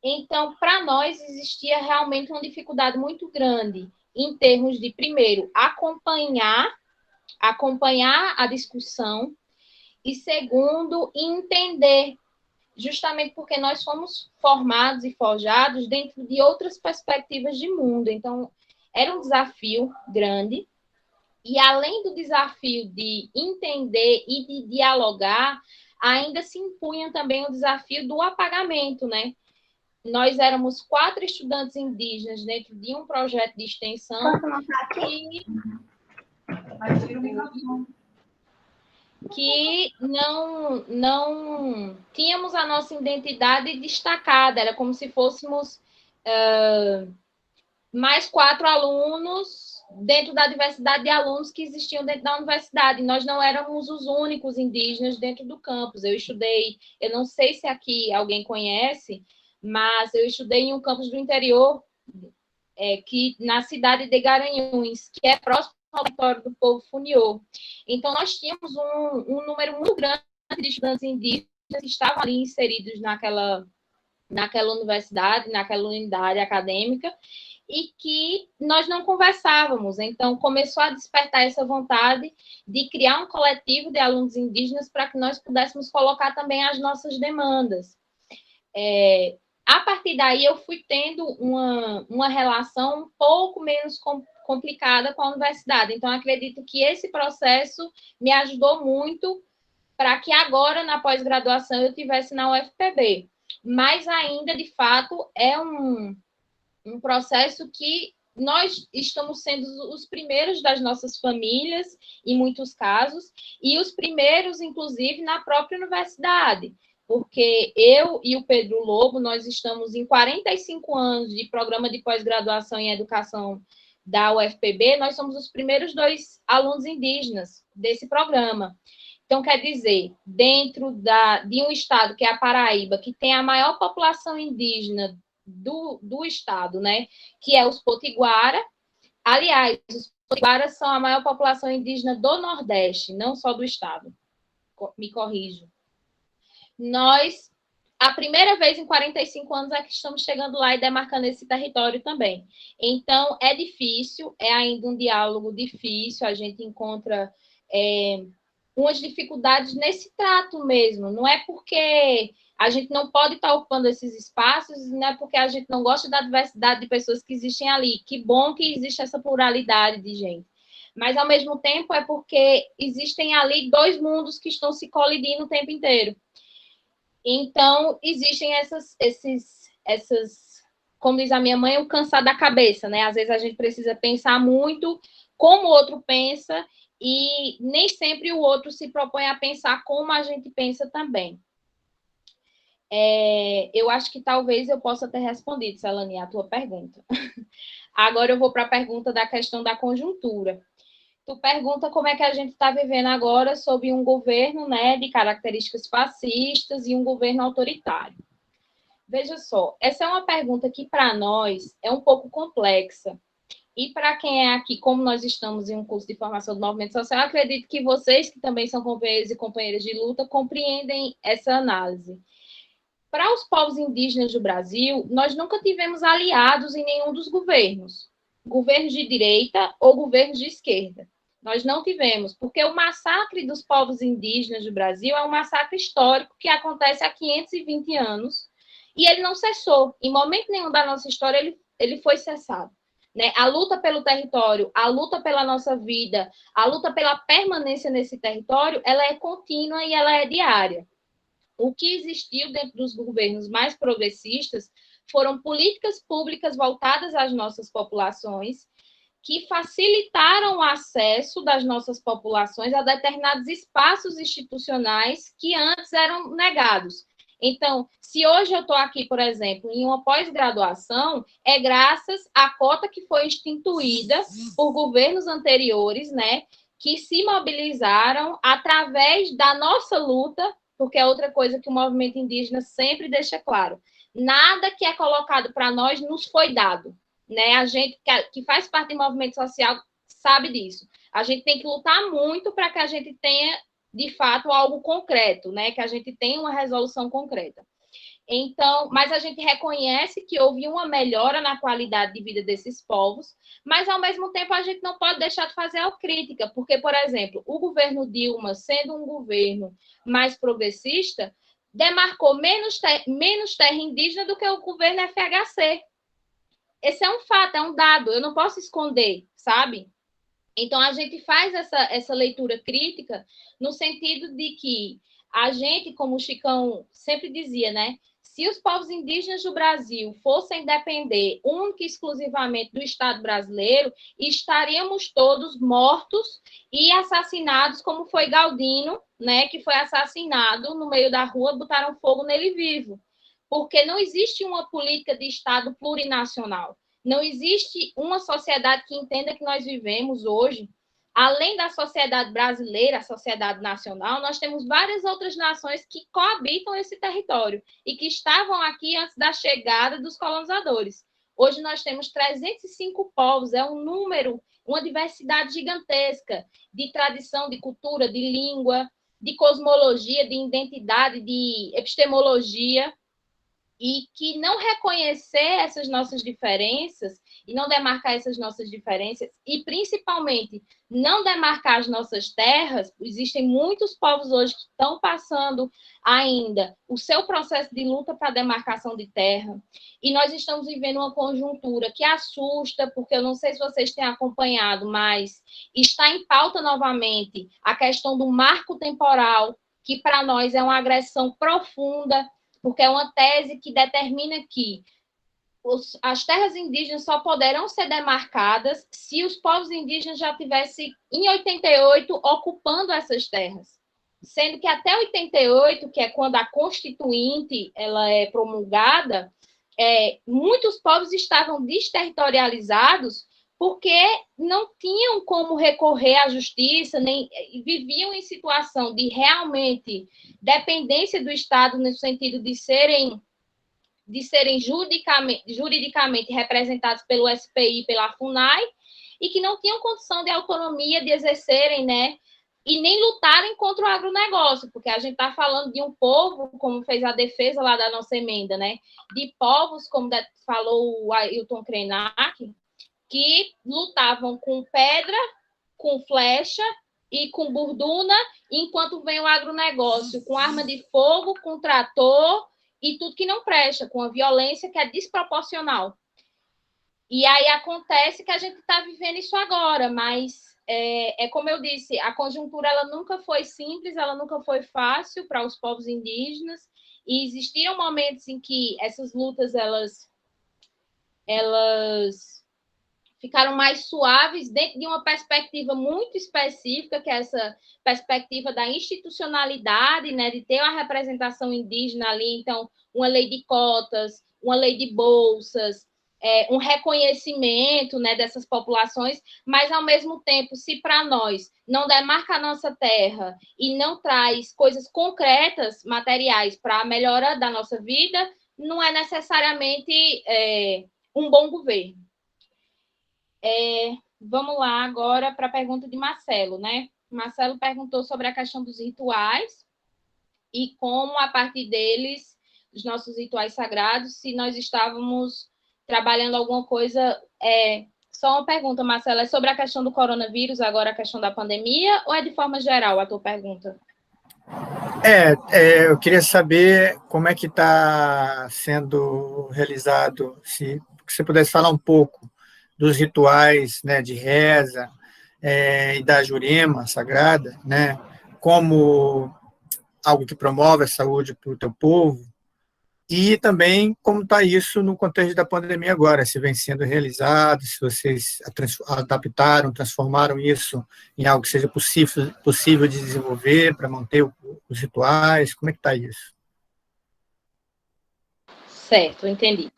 S17: Então, para nós, existia realmente uma dificuldade muito grande em termos de, primeiro, acompanhar a discussão e, segundo, entender, justamente porque nós fomos formados e forjados dentro de outras perspectivas de mundo. Então, era um desafio grande. E, além do desafio de entender e de dialogar, ainda se impunha também o desafio do apagamento, né? Nós éramos 4 estudantes indígenas dentro de um projeto de extensão que não tínhamos a nossa identidade destacada, era como se fôssemos mais 4 alunos dentro da diversidade de alunos que existiam dentro da universidade. Nós não éramos os únicos indígenas dentro do campus. Eu estudei, eu não sei se aqui alguém conhece, mas eu estudei em um campus do interior, na cidade de Garanhuns, que é próximo ao território do povo Funiô. Então, nós tínhamos um número muito grande de estudantes indígenas que estavam ali inseridos naquela universidade, naquela unidade acadêmica, e que nós não conversávamos. Então, começou a despertar essa vontade de criar um coletivo de alunos indígenas para que nós pudéssemos colocar também as nossas demandas. A partir daí, eu fui tendo uma relação um pouco menos complicada com a universidade. Então, acredito que esse processo me ajudou muito para que agora, na pós-graduação, eu estivesse na UFPB. Mas ainda, de fato, é um processo que nós estamos sendo os primeiros das nossas famílias, em muitos casos, e os primeiros, inclusive, na própria universidade. Porque eu e o Pedro Lobo, nós estamos em 45 anos de programa de pós-graduação em educação da UFPB, nós somos os primeiros 2 alunos indígenas desse programa. Então, quer dizer, dentro de um estado, que é a Paraíba, que tem a maior população indígena do estado, né, que é os Potiguara. Aliás, os Potiguara são a maior população indígena do Nordeste, não só do estado. Me corrijo. Nós, a primeira vez em 45 anos, é que estamos chegando lá e demarcando esse território também. Então, é difícil, é ainda um diálogo difícil, a gente encontra umas dificuldades nesse trato mesmo. Não é porque a gente não pode estar ocupando esses espaços, não é porque a gente não gosta da diversidade de pessoas que existem ali. Que bom que existe essa pluralidade de gente. Mas, ao mesmo tempo, é porque existem ali 2 mundos que estão se colidindo o tempo inteiro. Então, existem essas como diz a minha mãe, o cansar da cabeça, né? Às vezes a gente precisa pensar muito como o outro pensa e nem sempre o outro se propõe a pensar como a gente pensa também. Eu acho que talvez eu possa ter respondido, Celani, a tua pergunta. Agora eu vou para a pergunta da questão da conjuntura. Tu pergunta como é que a gente está vivendo agora sob um governo, né, de características fascistas e um governo autoritário. Veja só, essa é uma pergunta que para nós é um pouco complexa. E para quem é aqui, como nós estamos em um curso de formação do movimento social, acredito que vocês, que também são companheiros e companheiras de luta, compreendem essa análise. Para os povos indígenas do Brasil, nós nunca tivemos aliados em nenhum dos governos de direita ou governos de esquerda. Nós não tivemos, porque o massacre dos povos indígenas do Brasil é um massacre histórico que acontece há 520 anos e ele não cessou. Em momento nenhum da nossa história ele foi cessado. Né? A luta pelo território, a luta pela nossa vida, a luta pela permanência nesse território, ela é contínua e ela é diária. O que existiu dentro dos governos mais progressistas foram políticas públicas voltadas às nossas populações, que facilitaram o acesso das nossas populações a determinados espaços institucionais que antes eram negados. Então, se hoje eu estou aqui, por exemplo, em uma pós-graduação, é graças à cota que foi instituída por governos anteriores, né, que se mobilizaram através da nossa luta, porque é outra coisa que o movimento indígena sempre deixa claro. Nada que é colocado para nós nos foi dado. Né? A gente que faz parte do movimento social sabe disso. A gente tem que lutar muito para que a gente tenha, de fato, algo concreto, né? Que a gente tenha uma resolução concreta. Então, mas a gente reconhece que houve uma melhora na qualidade de vida desses povos, mas, ao mesmo tempo, a gente não pode deixar de fazer a crítica, porque, por exemplo, o governo Dilma, sendo um governo mais progressista, demarcou menos terra indígena do que o governo FHC. Esse é um fato, é um dado, eu não posso esconder, sabe? Então, a gente faz essa leitura crítica no sentido de que a gente, como o Chicão sempre dizia, né? Se os povos indígenas do Brasil fossem depender única e exclusivamente do Estado brasileiro, estaríamos todos mortos e assassinados, como foi Galdino, né? Que foi assassinado no meio da rua, botaram fogo nele vivo. Porque não existe uma política de Estado plurinacional. Não existe uma sociedade que entenda que nós vivemos hoje. Além da sociedade brasileira, a sociedade nacional, nós temos várias outras nações que coabitam esse território e que estavam aqui antes da chegada dos colonizadores. Hoje nós temos 305 povos, é um número, uma diversidade gigantesca de tradição, de cultura, de língua, de cosmologia, de identidade, de epistemologia, e que não reconhecer essas nossas diferenças e não demarcar essas nossas diferenças e, principalmente, não demarcar as nossas terras, existem muitos povos hoje que estão passando ainda o seu processo de luta para a demarcação de terra, e nós estamos vivendo uma conjuntura que assusta, porque eu não sei se vocês têm acompanhado, mas está em pauta novamente a questão do marco temporal, que para nós é uma agressão profunda, porque é uma tese que determina que as terras indígenas só poderão ser demarcadas se os povos indígenas já tivessem, em 88, ocupando essas terras. Sendo que até 88, que é quando a Constituinte ela é promulgada, muitos povos estavam desterritorializados porque não tinham como recorrer à justiça, nem viviam em situação de realmente dependência do Estado, no sentido de serem juridicamente representados pelo SPI, pela FUNAI, e que não tinham condição de autonomia de exercerem, né, e nem lutarem contra o agronegócio, porque a gente está falando de um povo, como fez a defesa lá da nossa emenda, né, de povos, como falou o Ailton Krenak, que lutavam com pedra, com flecha e com burduna, enquanto vem o agronegócio com arma de fogo, com trator e tudo que não presta, com a violência que é desproporcional. E aí acontece que a gente está vivendo isso agora, mas como eu disse, a conjuntura ela nunca foi simples, ela nunca foi fácil para os povos indígenas, e existiram momentos em que essas lutas elas elas ficaram mais suaves dentro de uma perspectiva muito específica, que é essa perspectiva da institucionalidade, né, de ter uma representação indígena ali, então, uma lei de cotas, uma lei de bolsas, um reconhecimento, né, dessas populações, mas, ao mesmo tempo, se para nós não demarca a nossa terra e não traz coisas concretas, materiais, para a melhora da nossa vida, não é necessariamente um bom governo. Vamos lá agora para a pergunta de Marcelo, né? Marcelo perguntou sobre a questão dos rituais e como, a partir deles, dos nossos rituais sagrados, se nós estávamos trabalhando alguma coisa. Só uma pergunta, Marcelo, é sobre a questão do coronavírus, agora a questão da pandemia, ou é de forma geral a tua pergunta?
S18: Eu queria saber como é que está sendo se você pudesse falar um pouco dos rituais, né, de reza e da Jurema Sagrada, né, como algo que promove a saúde para o teu povo, e também como está isso no contexto da pandemia agora, se vem sendo realizado, se vocês adaptaram, transformaram isso em algo que seja possível de desenvolver para manter os rituais, como é que está isso?
S17: Certo, entendi.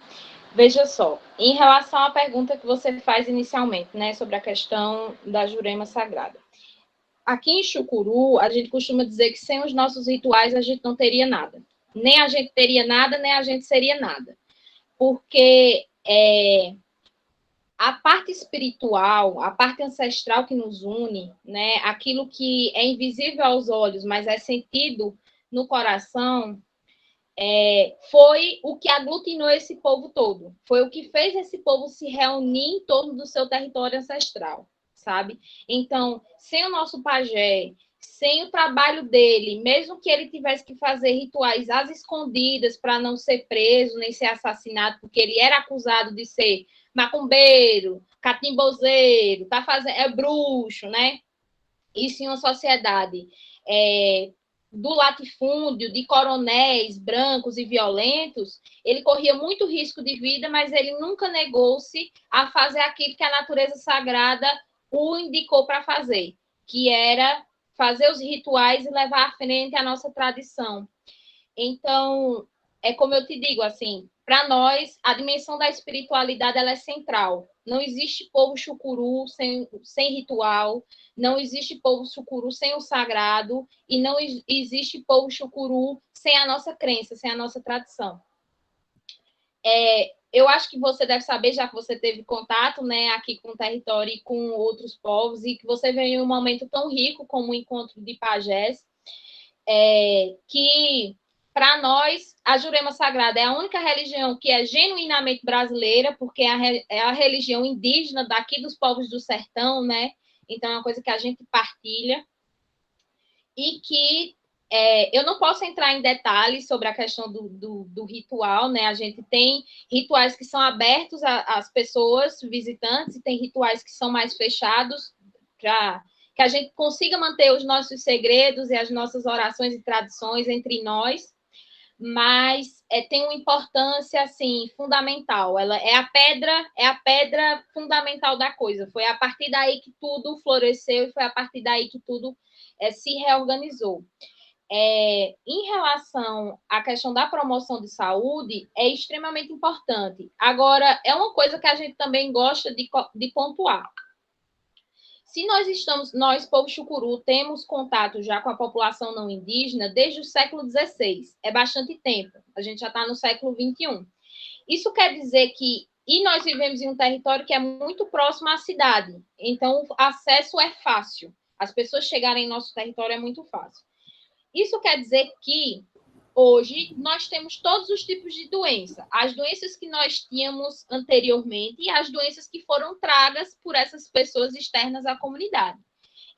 S17: Veja só, em relação à pergunta que você faz inicialmente, né, sobre a questão da Jurema Sagrada. Aqui em Chucuru, a gente costuma dizer que sem os nossos rituais a gente não teria nada. Nem a gente teria nada, nem a gente seria nada. Porque a parte espiritual, a parte ancestral que nos une, né, aquilo que é invisível aos olhos, mas é sentido no coração, foi o que aglutinou esse povo todo. Foi o que fez esse povo se reunir em torno do seu território ancestral, sabe? Então, sem o nosso pajé, sem o trabalho dele, mesmo que ele tivesse que fazer rituais às escondidas para não ser preso, nem ser assassinado, porque ele era acusado de ser macumbeiro, catimbozeiro, bruxo, né? Isso em uma sociedade do latifúndio, de coronéis brancos e violentos, ele corria muito risco de vida, mas ele nunca negou-se a fazer aquilo que a natureza sagrada o indicou para fazer, que era fazer os rituais e levar à frente a nossa tradição. Então, é como eu te digo, assim, para nós, a dimensão da espiritualidade ela é central. Não existe povo chucuru sem ritual, não existe povo chucuru sem o sagrado, e não existe povo chucuru sem a nossa crença, sem a nossa tradição. Eu acho que você deve saber, já que você teve contato, né, aqui com o território e com outros povos, e que você veio em um momento tão rico como o encontro de pajés, que, para nós, a Jurema Sagrada é a única religião que é genuinamente brasileira, porque é a religião indígena daqui dos povos do sertão, né? Então, é uma coisa que a gente partilha. E que eu não posso entrar em detalhes sobre a questão do ritual, né? A gente tem rituais que são abertos às pessoas visitantes, e tem rituais que são mais fechados, para que a gente consiga manter os nossos segredos e as nossas orações e tradições entre nós, mas tem uma importância, assim, fundamental. Ela é a pedra fundamental da coisa. Foi a partir daí que tudo floresceu e foi a partir daí que tudo se reorganizou. Em relação à questão da promoção de saúde, é extremamente importante. Agora, é uma coisa que a gente também gosta de pontuar. Se nós, povo chucuru, temos contato já com a população não indígena desde o século XVI, é bastante tempo, a gente já está no século XXI. Isso quer dizer e nós vivemos em um território que é muito próximo à cidade, então o acesso é fácil, as pessoas chegarem em nosso território é muito fácil. Isso quer dizer que hoje nós temos todos os tipos de doença, as doenças que nós tínhamos anteriormente e as doenças que foram tragas por essas pessoas externas à comunidade.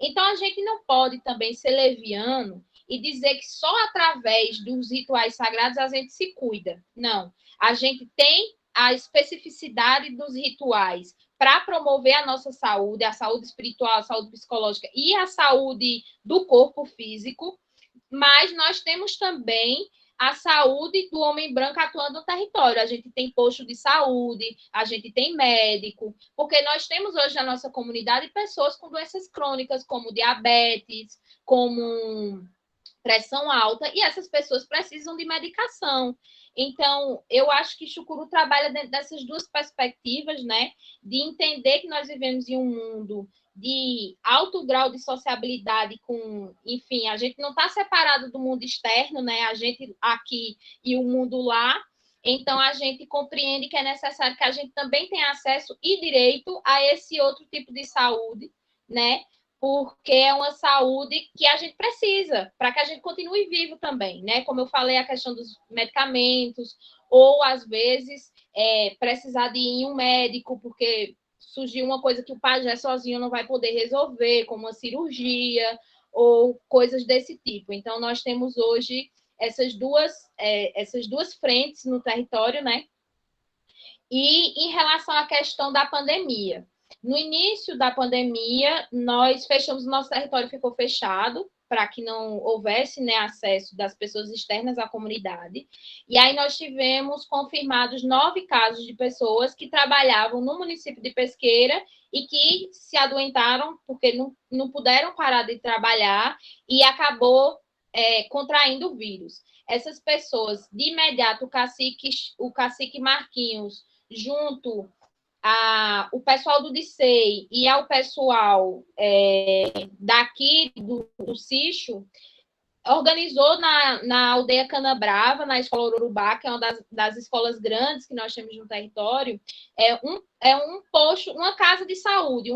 S17: Então, a gente não pode também ser leviano e dizer que só através dos rituais sagrados a gente se cuida. Não, a gente tem a especificidade dos rituais para promover a nossa saúde, a saúde espiritual, a saúde psicológica e a saúde do corpo físico, mas nós temos também a saúde do homem branco atuando no território. A gente tem posto de saúde, a gente tem médico, porque nós temos hoje na nossa comunidade pessoas com doenças crônicas, como diabetes, como pressão alta, e essas pessoas precisam de medicação. Então, eu acho que Chucuru trabalha dentro dessas duas perspectivas, né? De entender que nós vivemos em um mundo de alto grau de sociabilidade com, enfim, a gente não está separado do mundo externo, né? A gente aqui e o mundo lá. Então, a gente compreende que é necessário que a gente também tenha acesso e direito a esse outro tipo de saúde, né? Porque é uma saúde que a gente precisa, para que a gente continue vivo também, né? Como eu falei, a questão dos medicamentos, ou, às vezes, precisar de ir em um médico, porque surgiu uma coisa que o pajé sozinho não vai poder resolver, como uma cirurgia, ou coisas desse tipo. Então, nós temos hoje essas duas frentes no território, né? E em relação à questão da pandemia, no início da pandemia, nós fechamos, o nosso território ficou fechado, para que não houvesse, né, acesso das pessoas externas à comunidade. E aí nós tivemos confirmados 9 casos de pessoas que trabalhavam no município de Pesqueira e que se adoentaram porque não puderam parar de trabalhar e acabou contraindo o vírus. Essas pessoas, de imediato, o cacique Marquinhos, junto o pessoal do DICEI e ao pessoal daqui do Sítio, organizou na aldeia Canabrava, na escola Urubá, que é uma das escolas grandes que nós temos no território, um posto, uma casa de saúde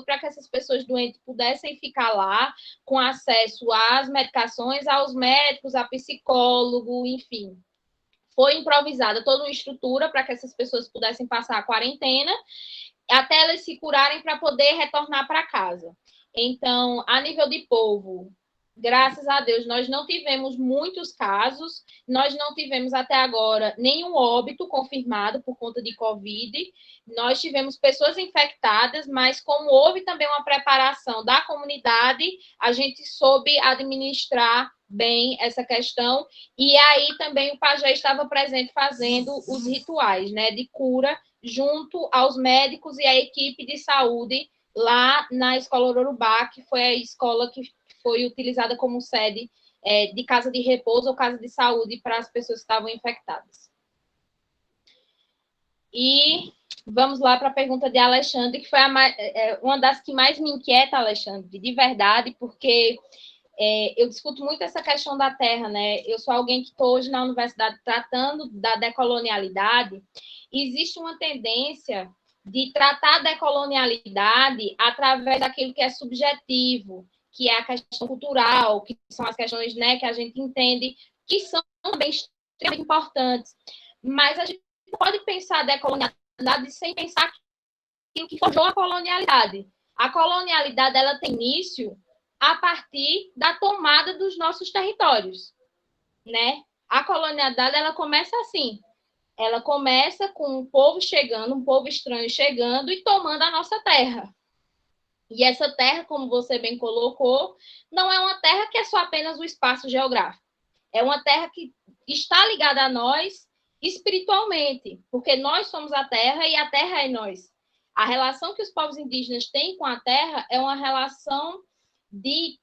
S17: para que essas pessoas doentes pudessem ficar lá, com acesso às medicações, aos médicos, a psicólogo, enfim. Foi improvisada toda uma estrutura para que essas pessoas pudessem passar a quarentena, até elas se curarem para poder retornar para casa. Então, a nível de povo, graças a Deus, nós não tivemos muitos casos, nós não tivemos até agora nenhum óbito confirmado por conta de Covid, nós tivemos pessoas infectadas, mas como houve também uma preparação da comunidade, a gente soube administrar bem essa questão, e aí também o pajé estava presente fazendo os rituais, né, de cura, junto aos médicos e à equipe de saúde lá na escola Urubá, que foi a escola que foi utilizada como sede de casa de repouso ou casa de saúde para as pessoas que estavam infectadas. E vamos lá para a pergunta de Alexandre, que foi uma das que mais me inquieta, Alexandre, de verdade, porque eu discuto muito essa questão da terra, né? Eu sou alguém que estou hoje na universidade tratando da decolonialidade. Existe uma tendência de tratar a decolonialidade através daquilo que é subjetivo, que é a questão cultural, que são as questões, né, que a gente entende que são também extremamente importantes. Mas a gente pode pensar a decolonialidade sem pensar aquilo que forjou a colonialidade. A colonialidade, ela tem início a partir da tomada dos nossos territórios, né? A colonialidade, ela começa assim, ela começa com um povo chegando, um povo estranho chegando e tomando a nossa terra. E essa terra, como você bem colocou, não é uma terra que é só apenas o espaço geográfico, é uma terra que está ligada a nós espiritualmente, porque nós somos a terra e a terra é nós. A relação que os povos indígenas têm com a terra é uma relação de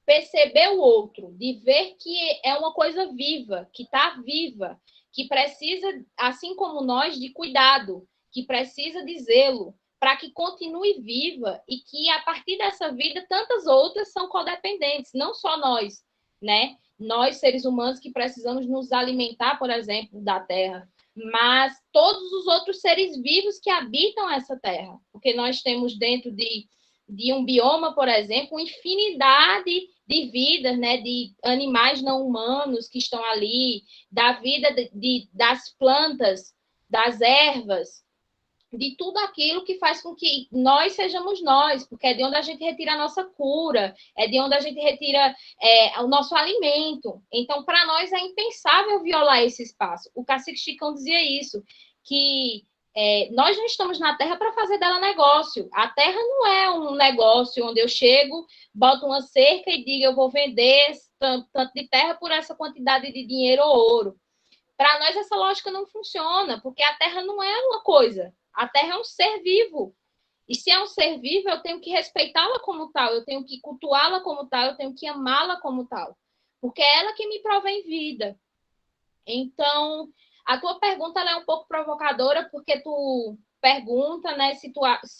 S17: perceber o outro, de ver que é uma coisa viva, que está viva, que precisa, assim como nós, de cuidado, que precisa de zelo, para que continue viva e que, a partir dessa vida, tantas outras são codependentes, não só nós, né? Nós, seres humanos, que precisamos nos alimentar, por exemplo, da terra, mas todos os outros seres vivos que habitam essa terra, porque nós temos dentro de um bioma, por exemplo, uma infinidade de vidas, né, de animais não humanos que estão ali, da vida das plantas, das ervas, de tudo aquilo que faz com que nós sejamos nós, porque é de onde a gente retira a nossa cura, é de onde a gente retira o nosso alimento. Então, para nós é impensável violar esse espaço. O cacique Chicão dizia isso, que Nós não estamos na terra para fazer dela negócio. A terra não é um negócio onde eu chego, boto uma cerca e digo eu vou vender tanto de terra por essa quantidade de dinheiro ou ouro. Para nós essa lógica não funciona, porque a terra não é uma coisa. A terra é um ser vivo. E se é um ser vivo, eu tenho que respeitá-la como tal, eu tenho que cultuá-la como tal, eu tenho que amá-la como tal. Porque é ela que me provém vida. Então, a tua pergunta ela é um pouco provocadora, porque tu pergunta, né, se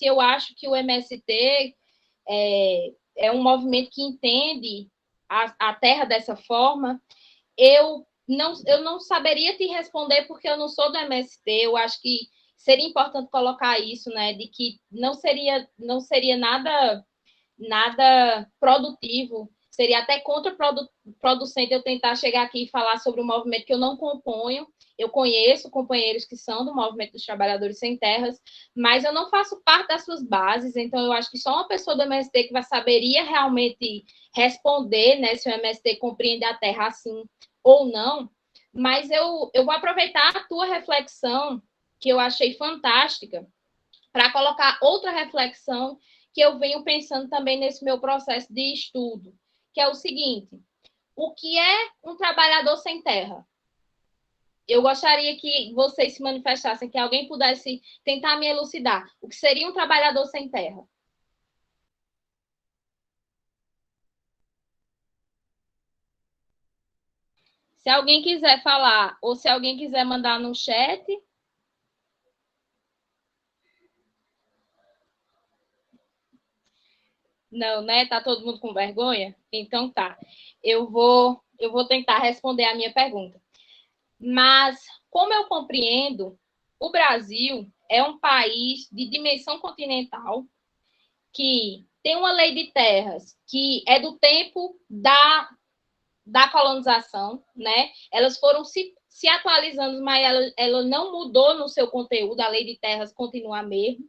S17: eu acho que o MST é um movimento que entende a terra dessa forma. Eu não saberia te responder, porque eu não sou do MST. Eu acho que seria importante colocar isso, né, de que não seria nada produtivo, seria até contraproducente eu tentar chegar aqui e falar sobre um movimento que eu não componho. Eu conheço companheiros que são do movimento dos trabalhadores sem terras, mas eu não faço parte das suas bases, então eu acho que só uma pessoa do MST que saberia realmente responder, né, se o MST compreende a terra assim ou não. Mas eu vou aproveitar a tua reflexão, que eu achei fantástica, para colocar outra reflexão que eu venho pensando também nesse meu processo de estudo, que é o seguinte: o que é um trabalhador sem terra? Eu gostaria que vocês se manifestassem, que alguém pudesse tentar me elucidar. O que seria um trabalhador sem terra? Se alguém quiser falar, ou se alguém quiser mandar no chat. Não, né? Tá todo mundo com vergonha? Então tá. Eu vou tentar responder a minha pergunta. Mas, como eu compreendo, o Brasil é um país de dimensão continental que tem uma lei de terras que é do tempo da colonização, né? Elas foram se atualizando, mas ela não mudou no seu conteúdo, a lei de terras continua a mesma.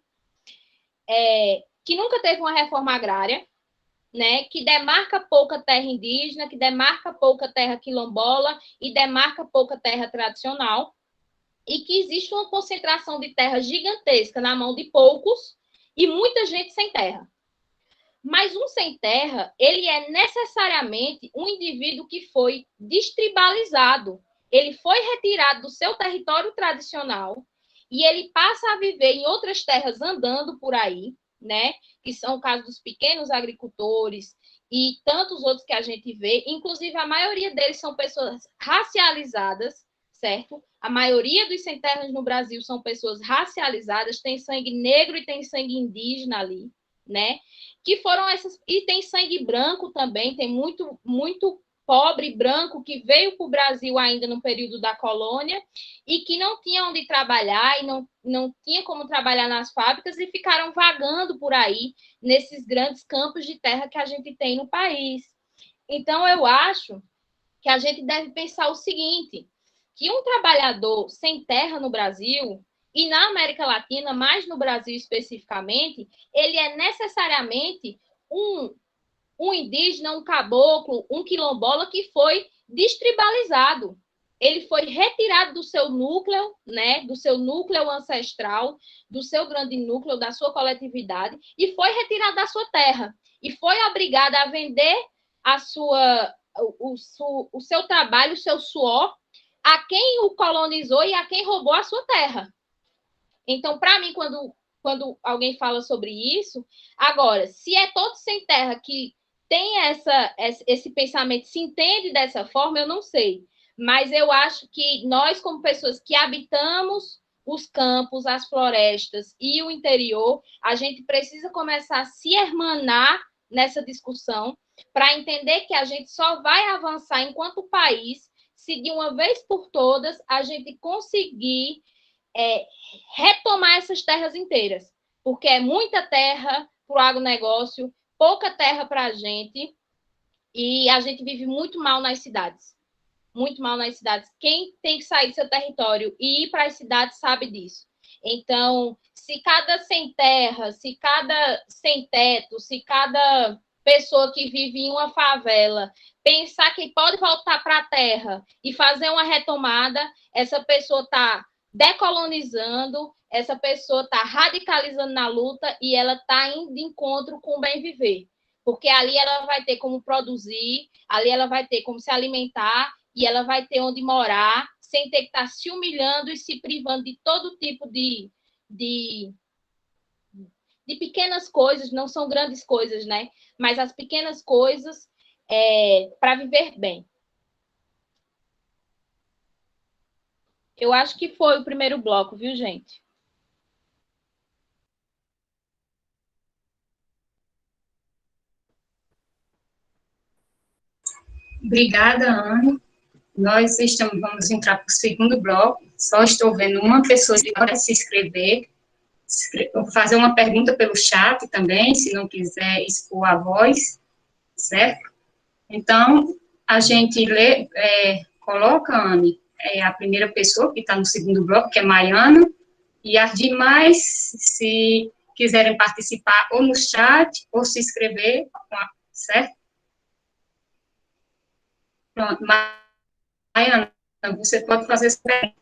S17: Que nunca teve uma reforma agrária, né, que demarca pouca terra indígena, que demarca pouca terra quilombola e demarca pouca terra tradicional, e que existe uma concentração de terra gigantesca na mão de poucos e muita gente sem terra. Mas um sem terra, ele é necessariamente um indivíduo que foi destribalizado. Ele foi retirado do seu território tradicional e ele passa a viver em outras terras andando por aí, né? Que são o caso dos pequenos agricultores e tantos outros que a gente vê. Inclusive, a maioria deles são pessoas racializadas, certo? A maioria dos sem terras no Brasil são pessoas racializadas, tem sangue negro e tem sangue indígena ali, né? Que foram essas, e tem sangue branco também, tem muito pobre branco que veio para o Brasil ainda no período da colônia e que não tinha onde trabalhar e não tinha como trabalhar nas fábricas e ficaram vagando por aí nesses grandes campos de terra que a gente tem no país. Então, eu acho que a gente deve pensar o seguinte, que um trabalhador sem terra no Brasil e na América Latina, mais no Brasil especificamente, ele é necessariamente um indígena, um caboclo, um quilombola que foi destribalizado. Ele foi retirado do seu núcleo, né, do seu núcleo ancestral, do seu grande núcleo, da sua coletividade, e foi retirado da sua terra. E foi obrigado a vender o seu trabalho, o seu suor, a quem o colonizou e a quem roubou a sua terra. Então, para mim, quando alguém fala sobre isso, agora, se é todo sem terra que tem esse pensamento, se entende dessa forma, eu não sei. Mas eu acho que nós, como pessoas que habitamos os campos, as florestas e o interior, a gente precisa começar a se hermanar nessa discussão para entender que a gente só vai avançar enquanto país se de uma vez por todas a gente conseguir retomar essas terras inteiras, porque é muita terra para o agronegócio, pouca terra para a gente, e a gente vive muito mal nas cidades. Muito mal nas cidades. Quem tem que sair do seu território e ir para as cidades sabe disso. Então, se cada sem terra, se cada sem teto, se cada pessoa que vive em uma favela pensar que pode voltar para a terra e fazer uma retomada, essa pessoa está decolonizando, essa pessoa está radicalizando na luta e ela está indo de encontro com o bem viver. Porque ali ela vai ter como produzir, ali ela vai ter como se alimentar e ela vai ter onde morar, sem ter que estar se humilhando e se privando de todo tipo de pequenas coisas, não são grandes coisas, né? Mas as pequenas coisas para viver bem. Eu acho que foi o primeiro bloco, viu, gente?
S2: Obrigada, Anne. Nós vamos entrar para o segundo bloco. Só estou vendo uma pessoa que vai se inscrever. Vou fazer uma pergunta pelo chat também, se não quiser expor a voz, certo? Então, a gente coloca, Anne, a primeira pessoa que está no segundo bloco, que é Maiana, e as demais, se quiserem participar ou no chat, ou se inscrever, certo? Pronto, Maiana, você pode fazer essa pergunta.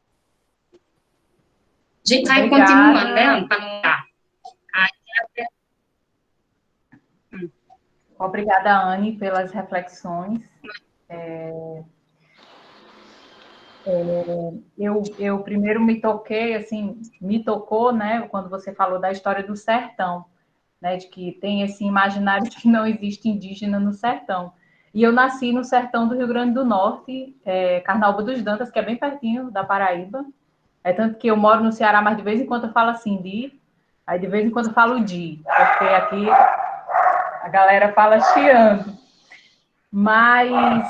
S2: A gente vai continuando, né, Ana, para não dar.
S20: Obrigada, Anne, pelas reflexões. Eu primeiro me toquei, assim, me tocou, né, quando você falou da história do sertão, né, de que tem esse imaginário de que não existe indígena no sertão. E eu nasci no sertão do Rio Grande do Norte, Carnaúba dos Dantas, que é bem pertinho da Paraíba. Tanto que eu moro no Ceará, mas de vez em quando eu falo assim, aí de vez em quando eu falo porque aqui a galera fala chiando. Mas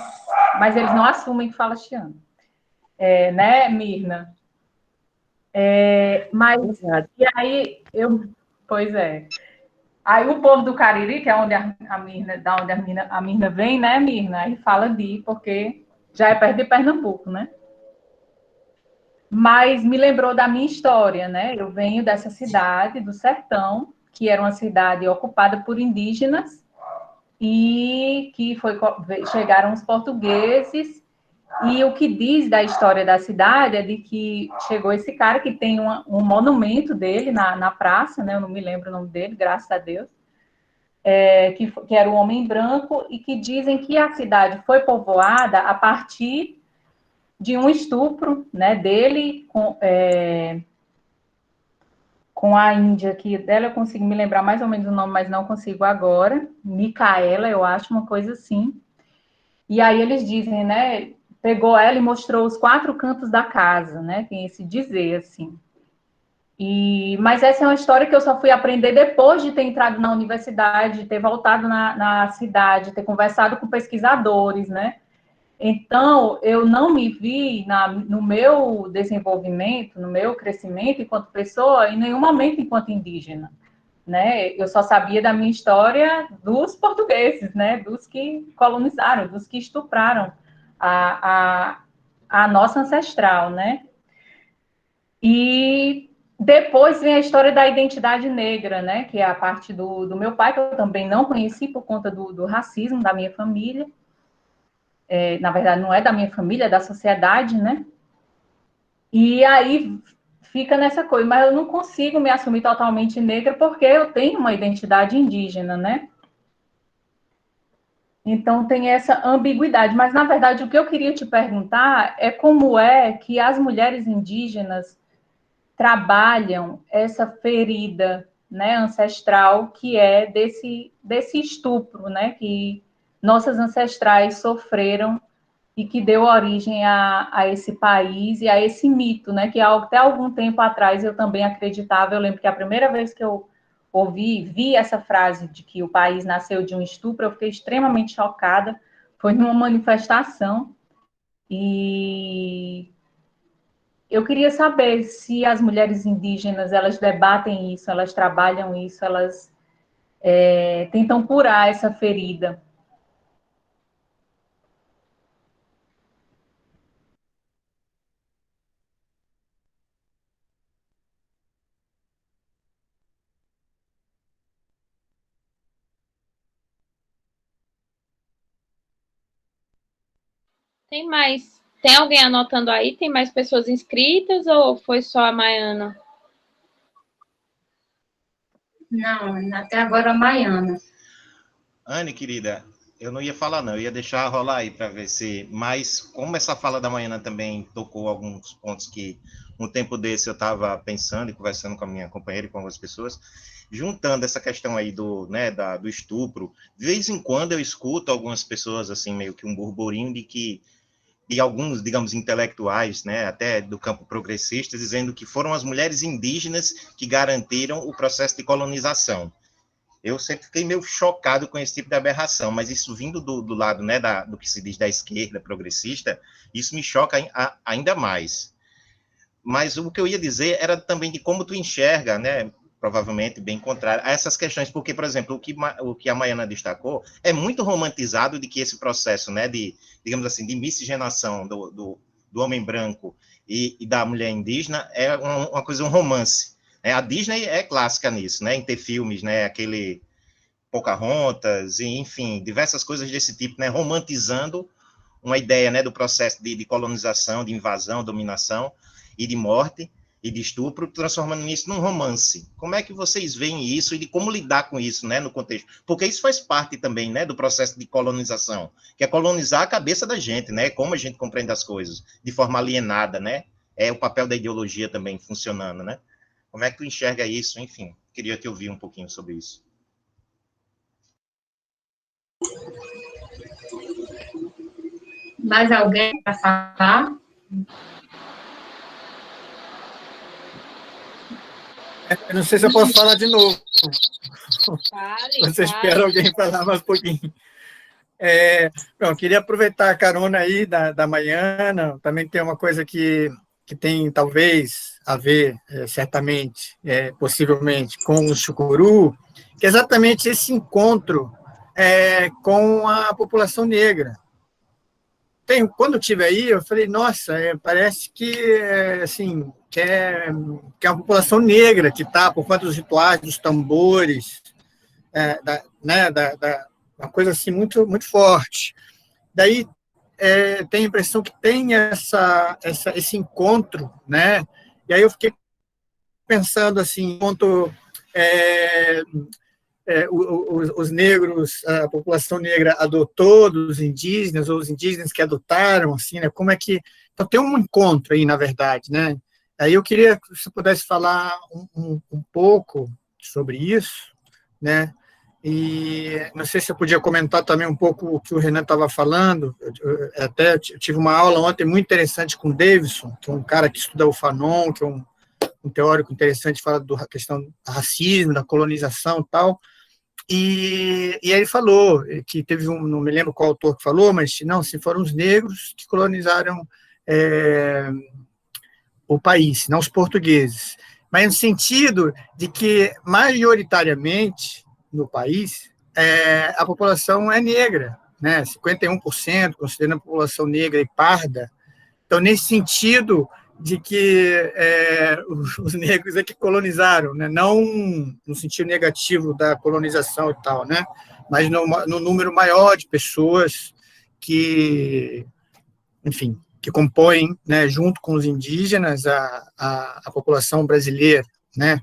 S20: eles não assumem que fala chiando. Né, Mirna? E aí, pois é. Aí o povo do Cariri, que é onde da onde a Mirna vem, né, Mirna? Aí fala porque já é perto de Pernambuco, né? Mas me lembrou da minha história, né? Eu venho dessa cidade, do sertão, que era uma cidade ocupada por indígenas, e que chegaram os portugueses. E o que diz da história da cidade é de que chegou esse cara que tem um monumento dele na praça, né? Eu não me lembro o nome dele, graças a Deus, que era um homem branco, e que dizem que a cidade foi povoada a partir de um estupro, né, dele com a índia, que dela eu consigo me lembrar mais ou menos o nome, mas não consigo agora, Micaela, eu acho, uma coisa assim. E aí eles dizem, né, pegou ela e mostrou os 4 cantos da casa, né, tem esse dizer, assim. Mas essa é uma história que eu só fui aprender depois de ter entrado na universidade, de ter voltado na cidade, ter conversado com pesquisadores, né. Então, eu não me vi no meu desenvolvimento, no meu crescimento enquanto pessoa, em nenhum momento enquanto indígena, né? Eu só sabia da minha história dos portugueses, né? Dos que colonizaram, dos que estupraram a nossa ancestral, né? E depois vem a história da identidade negra, né? Que é a parte do meu pai, que eu também não conheci por conta do racismo da minha família. Na verdade, não é da minha família, é da sociedade, né? E aí fica nessa coisa, mas eu não consigo me assumir totalmente negra porque eu tenho uma identidade indígena, né? Então tem essa ambiguidade, mas na verdade o que eu queria te perguntar é como é que as mulheres indígenas trabalham essa ferida, né, ancestral, que é desse estupro, né, que nossas ancestrais sofreram e que deu origem a esse país e a esse mito, né? Que até algum tempo atrás eu também acreditava. Eu lembro que a primeira vez que eu vi essa frase de que o país nasceu de um estupro, eu fiquei extremamente chocada. Foi numa manifestação e eu queria saber se as mulheres indígenas, elas debatem isso, elas trabalham isso, elas tentam curar essa ferida.
S17: Tem alguém anotando aí? Tem mais pessoas inscritas ou foi só a Maiana?
S2: Não, até agora Maiana.
S21: Anne, querida, eu não ia falar não, eu ia deixar rolar aí para ver se... Mas como essa fala da Maiana também tocou alguns pontos que um tempo desse eu estava pensando e conversando com a minha companheira e com algumas pessoas, juntando essa questão aí do estupro, de vez em quando eu escuto algumas pessoas, assim, meio que um burburinho de alguns, digamos, intelectuais, né, até do campo progressista, dizendo que foram as mulheres indígenas que garantiram o processo de colonização. Eu sempre fiquei meio chocado com esse tipo de aberração, mas isso vindo do lado, né, do que se diz da esquerda progressista, isso me choca ainda mais. Mas o que eu ia dizer era também de como tu enxerga, né, provavelmente bem contrário a essas questões, porque, por exemplo, o que a Maiana destacou é muito romantizado de que esse processo, né, de, digamos assim, de miscigenação do homem branco e da mulher indígena é uma coisa, um romance. A Disney é clássica nisso, né, em ter filmes, né, aquele Pocahontas, e, enfim, diversas coisas desse tipo, né, romantizando uma ideia, né, do processo de colonização, de invasão, dominação e de morte, e de estupro, transformando isso num romance. Como é que vocês veem isso e de como lidar com isso, né, no contexto? Porque isso faz parte também, né, do processo de colonização, que é colonizar a cabeça da gente, né, como a gente compreende as coisas, de forma alienada, né, é o papel da ideologia também funcionando, né? Como é que tu enxerga isso? Enfim, queria te ouvir um pouquinho sobre isso.
S2: Mais alguém para falar?
S18: Eu não sei se eu posso falar de novo.
S17: Fale,
S18: Você espera alguém falar mais um pouquinho. Eu queria aproveitar a carona aí da Maiana. Também tem uma coisa que tem, talvez, a ver, certamente, possivelmente, com o Chucuru, que é exatamente esse encontro com a população negra. Quando eu estive aí, eu falei, nossa, parece que, assim, que é uma população negra que está, por conta dos rituais, dos tambores, uma coisa assim muito, muito forte. Daí, tenho a impressão que tem esse encontro, né? E aí eu fiquei pensando assim, enquanto os negros, a população negra adotou dos indígenas, ou os indígenas que adotaram, assim, né? Como é que... Então, tem um encontro aí, na verdade, né? Aí eu queria que você pudesse falar um pouco sobre isso, né? E não sei se eu podia comentar também um pouco o que o Renan estava falando. Eu até tive uma aula ontem muito interessante com o Davidson, que é um cara que estuda o Fanon, que é um teórico interessante, fala da questão do racismo, da colonização e tal. E aí ele falou que teve não me lembro qual autor que falou, mas não, se foram os negros que colonizaram o país, não os portugueses. Mas no sentido de que, majoritariamente, no país, a população é negra, né? 51%, considerando a população negra e parda. Então, nesse sentido de que os negros é que colonizaram, né? Não no sentido negativo da colonização e tal, né? Mas no número maior de pessoas que, enfim, que compõem, né, junto com os indígenas, a população brasileira, né?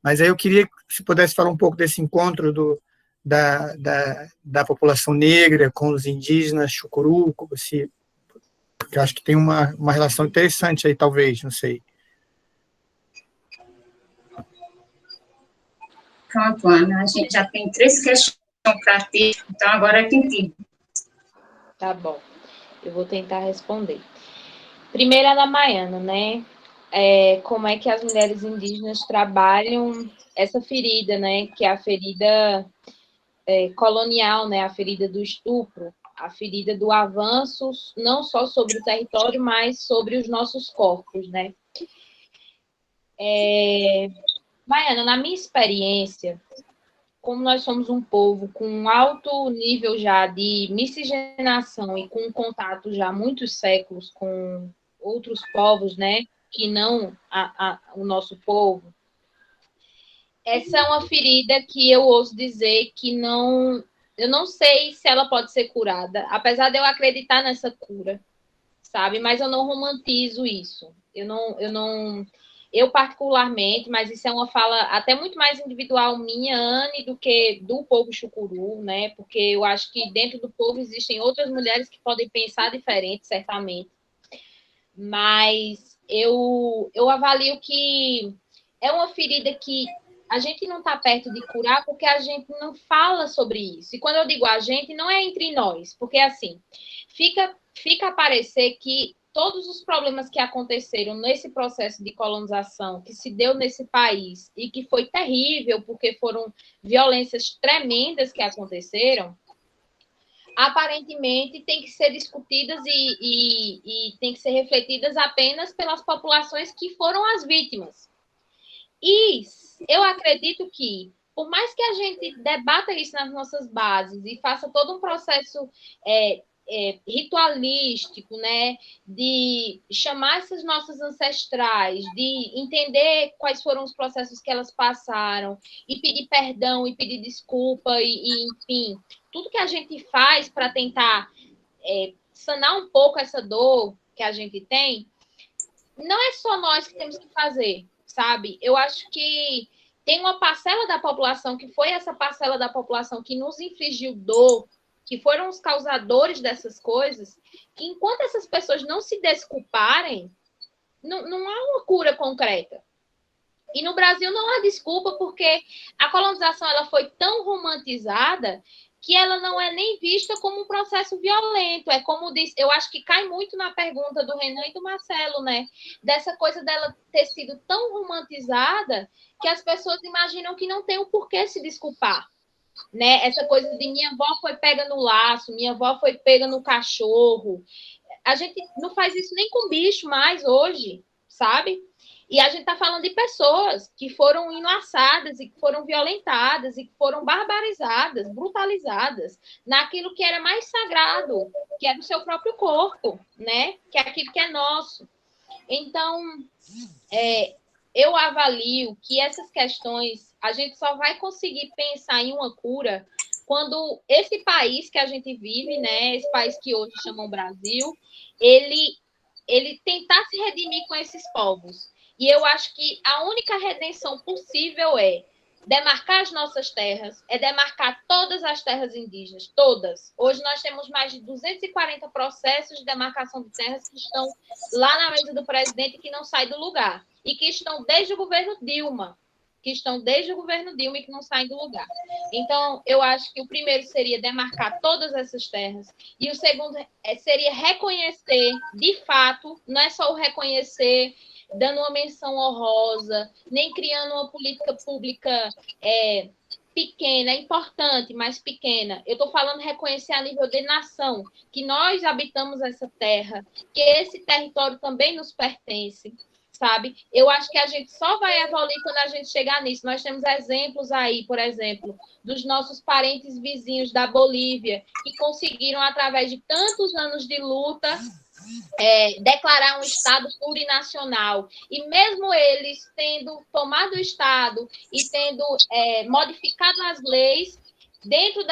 S18: Mas aí eu queria que você pudesse falar um pouco desse encontro da população negra com os indígenas, Chucuru, que eu acho que tem uma relação interessante aí, talvez, não sei.
S2: Pronto, Ana, a gente já tem 3 questões para ti, então agora é contigo.
S17: Tá bom, eu vou tentar responder. Primeiro, a da Maiana, né? Como é que as mulheres indígenas trabalham essa ferida, né? Que é a ferida colonial, né? A ferida do estupro, a ferida do avanço, não só sobre o território, mas sobre os nossos corpos, né? Maiana, na minha experiência, como nós somos um povo com um alto nível já de miscigenação e com um contato já há muitos séculos com outros povos, né, que não o nosso povo, essa é uma ferida que eu ouso dizer que eu não sei se ela pode ser curada, apesar de eu acreditar nessa cura, sabe? Mas eu não romantizo isso. eu particularmente, mas isso é uma fala até muito mais individual minha, Anne, do que do povo chucuru, né? Porque eu acho que dentro do povo existem outras mulheres que podem pensar diferente, certamente. Mas eu avalio que é uma ferida que a gente não está perto de curar porque a gente não fala sobre isso. E quando eu digo a gente, não é entre nós, porque assim, fica a parecer que todos os problemas que aconteceram nesse processo de colonização que se deu nesse país e que foi terrível porque foram violências tremendas que aconteceram, aparentemente tem que ser discutidas e tem que ser refletidas apenas pelas populações que foram as vítimas. E eu acredito que, por mais que a gente debata isso nas nossas bases e faça todo um processo ritualístico, né, de chamar essas nossas ancestrais, de entender quais foram os processos que elas passaram, e pedir perdão, e pedir desculpa, enfim, tudo que a gente faz para tentar sanar um pouco essa dor que a gente tem, não é só nós que temos que fazer, sabe? Eu acho que tem uma parcela da população que foi essa parcela da população que nos infligiu dor, que foram os causadores dessas coisas, que enquanto essas pessoas não se desculparem, não há uma cura concreta. E no Brasil não há desculpa, porque a colonização ela foi tão romantizada que ela não é nem vista como um processo violento. É como diz, eu acho que cai muito na pergunta do Renan e do Marcelo, né? Dessa coisa dela ter sido tão romantizada que as pessoas imaginam que não tem o porquê se desculpar. Né? Essa coisa de minha avó foi pega no laço, minha avó foi pega no cachorro. A gente não faz isso nem com bicho mais hoje, sabe? E a gente está falando de pessoas que foram enlaçadas e que foram violentadas e que foram barbarizadas, brutalizadas naquilo que era mais sagrado, que era o seu próprio corpo, né? Que é aquilo que é nosso. Então, eu avalio que essas questões a gente só vai conseguir pensar em uma cura quando esse país que a gente vive, né, esse país que hoje chamam Brasil, ele tentar se redimir com esses povos. E eu acho que a única redenção possível é demarcar as nossas terras, é demarcar todas as terras indígenas, todas. Hoje nós temos mais de 240 processos de demarcação de terras que estão lá na mesa do presidente e que não saem do lugar. E que estão desde o governo Dilma, e que não saem do lugar. Então, eu acho que o primeiro seria demarcar todas essas terras, e o segundo seria reconhecer, de fato, não é só o reconhecer dando uma menção honrosa, nem criando uma política pública pequena, importante, mas pequena. Eu estou falando reconhecer a nível de nação, que nós habitamos essa terra, que esse território também nos pertence, sabe? Eu acho que a gente só vai evoluir quando a gente chegar nisso. Nós temos exemplos aí, por exemplo, dos nossos parentes vizinhos da Bolívia, que conseguiram, através de tantos anos de luta, declarar um Estado plurinacional. E mesmo eles tendo tomado o Estado e tendo modificado as leis, dentro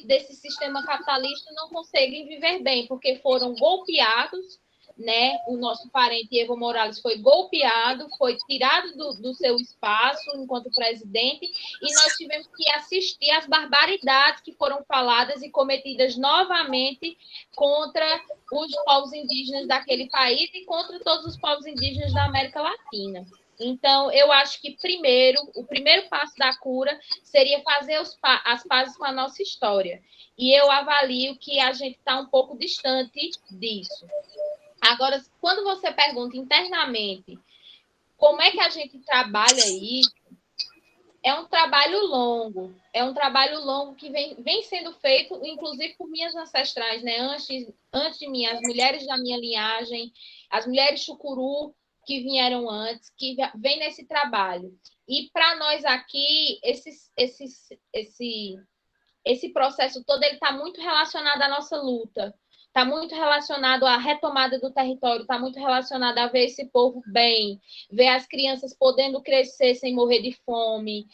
S17: desse sistema capitalista, não conseguem viver bem, porque foram golpeados, né? O nosso parente Evo Morales foi golpeado, foi tirado do seu espaço enquanto presidente, e nós tivemos que assistir às barbaridades que foram faladas e cometidas novamente contra os povos indígenas daquele país e contra todos os povos indígenas da América Latina. Então, eu acho que o primeiro passo da cura seria fazer as pazes com a nossa história. E eu avalio que a gente está um pouco distante disso. Agora, quando você pergunta internamente como é que a gente trabalha isso, é um trabalho longo que vem sendo feito, inclusive por minhas ancestrais, né? Antes de mim, as mulheres da minha linhagem, as mulheres chucuru que vieram antes, que vem nesse trabalho. E para nós aqui, esse processo todo está muito relacionado à nossa luta. Está muito relacionado à retomada do território, está muito relacionado a ver esse povo bem, ver as crianças podendo crescer sem morrer de fome,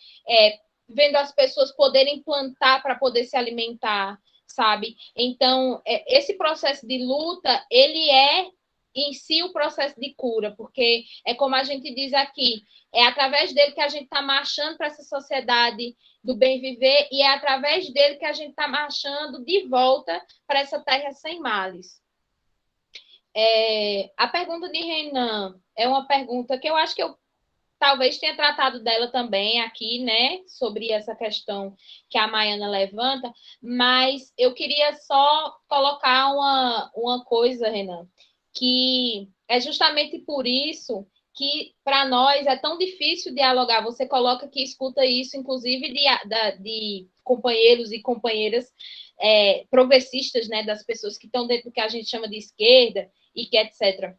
S17: vendo as pessoas poderem plantar para poder se alimentar, sabe? Então, esse processo de luta, ele é em si o processo de cura, porque é como a gente diz aqui, é através dele que a gente está marchando para essa sociedade do bem viver e é através dele que a gente está marchando de volta para essa terra sem males. A pergunta de Renan é uma pergunta que eu acho que eu talvez tenha tratado dela também aqui, né, sobre essa questão que a Maiana levanta, mas eu queria só colocar uma coisa, Renan, que é justamente por isso que para nós é tão difícil dialogar. Você coloca que escuta isso, inclusive, de companheiros e companheiras progressistas, né, das pessoas que estão dentro do que a gente chama de esquerda e que etc.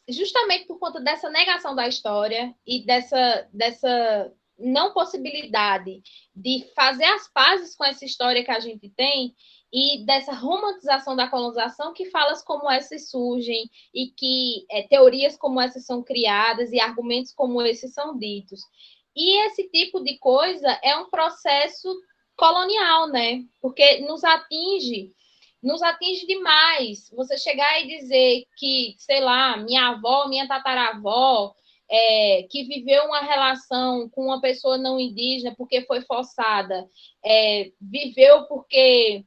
S17: Justamente por conta dessa negação da história e dessa não possibilidade de fazer as pazes com essa história que a gente tem e dessa romantização da colonização que falas como essas surgem e que teorias como essas são criadas e argumentos como esses são ditos. E esse tipo de coisa é um processo colonial, né? Porque nos atinge demais. Você chegar e dizer que, sei lá, minha avó, minha tataravó, que viveu uma relação com uma pessoa não indígena porque foi forçada, viveu porque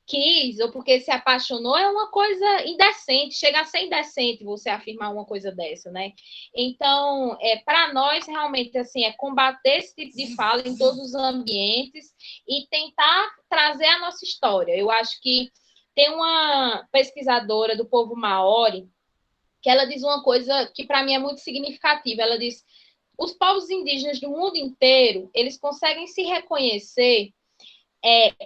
S17: quis ou porque se apaixonou, é uma coisa indecente, chega a ser indecente você afirmar uma coisa dessa, né? Então, para nós, realmente, assim, é combater esse tipo de fala em todos os ambientes e tentar trazer a nossa história. Eu acho que tem uma pesquisadora do povo maori que ela diz uma coisa que, para mim, é muito significativa. Ela diz, os povos indígenas do mundo inteiro, eles conseguem se reconhecer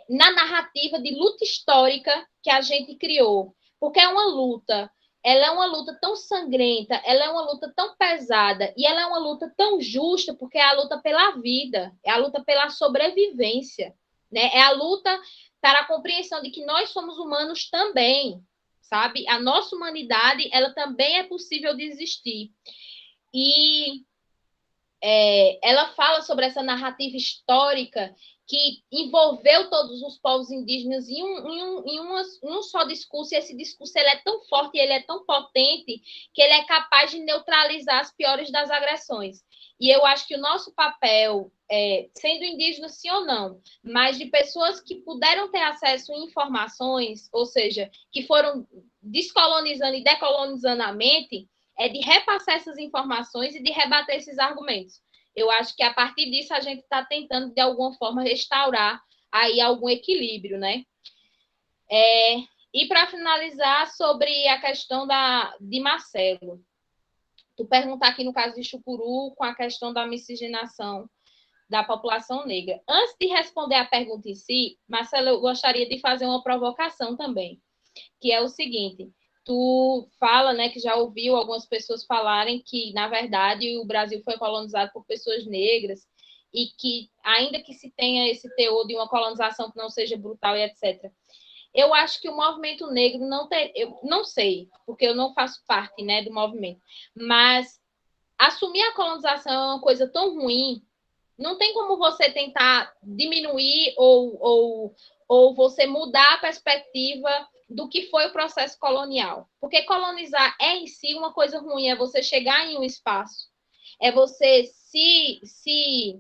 S17: na narrativa de luta histórica que a gente criou, porque é uma luta, ela é uma luta tão sangrenta, ela é uma luta tão pesada, e ela é uma luta tão justa, porque é a luta pela vida, é a luta pela sobrevivência, né? É a luta para a compreensão de que nós somos humanos também, sabe? A nossa humanidade, ela também é possível de existir. E ela fala sobre essa narrativa histórica que envolveu todos os povos indígenas em um só discurso, e esse discurso ele é tão forte, ele é tão potente, que ele é capaz de neutralizar as piores das agressões. E eu acho que o nosso papel, sendo indígena sim ou não, mas de pessoas que puderam ter acesso a informações, ou seja, que foram descolonizando e decolonizando a mente, é de repassar essas informações e de rebater esses argumentos. Eu acho que a partir disso a gente está tentando, de alguma forma, restaurar aí algum equilíbrio, né? E para finalizar, sobre a questão de Marcelo. Tu perguntar aqui no caso de Chucuru, com a questão da miscigenação da população negra. Antes de responder a pergunta em si, Marcelo, eu gostaria de fazer uma provocação também, que é o seguinte: tu fala, né, que já ouviu algumas pessoas falarem que, na verdade, o Brasil foi colonizado por pessoas negras e que, ainda que se tenha esse teor de uma colonização que não seja brutal e etc., eu acho que o movimento negro não tem... Eu não sei, porque eu não faço parte, né, do movimento, mas assumir a colonização é uma coisa tão ruim, não tem como você tentar diminuir ou você mudar a perspectiva do que foi o processo colonial. Porque colonizar é em si uma coisa ruim, é você chegar em um espaço, é você se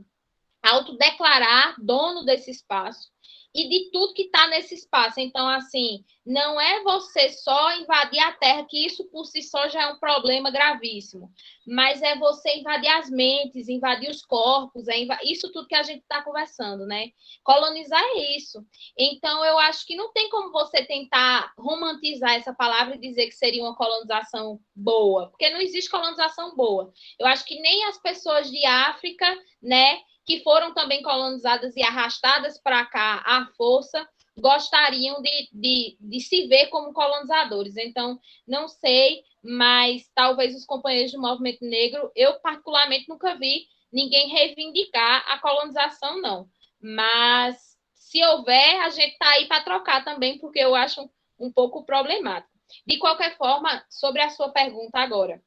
S17: autodeclarar dono desse espaço e de tudo que está nesse espaço. Então, assim, não é você só invadir a terra, que isso por si só já é um problema gravíssimo, mas é você invadir as mentes, invadir os corpos, isso tudo que a gente está conversando, né? Colonizar é isso. Então, eu acho que não tem como você tentar romantizar essa palavra e dizer que seria uma colonização boa, porque não existe colonização boa. Eu acho que nem as pessoas de África, né, que foram também colonizadas e arrastadas para cá à força, gostariam de se ver como colonizadores. Então, não sei, mas talvez os companheiros do movimento negro, eu particularmente nunca vi ninguém reivindicar a colonização, não. Mas, se houver, a gente está aí para trocar também, porque eu acho um pouco problemático. De qualquer forma, sobre a sua pergunta agora,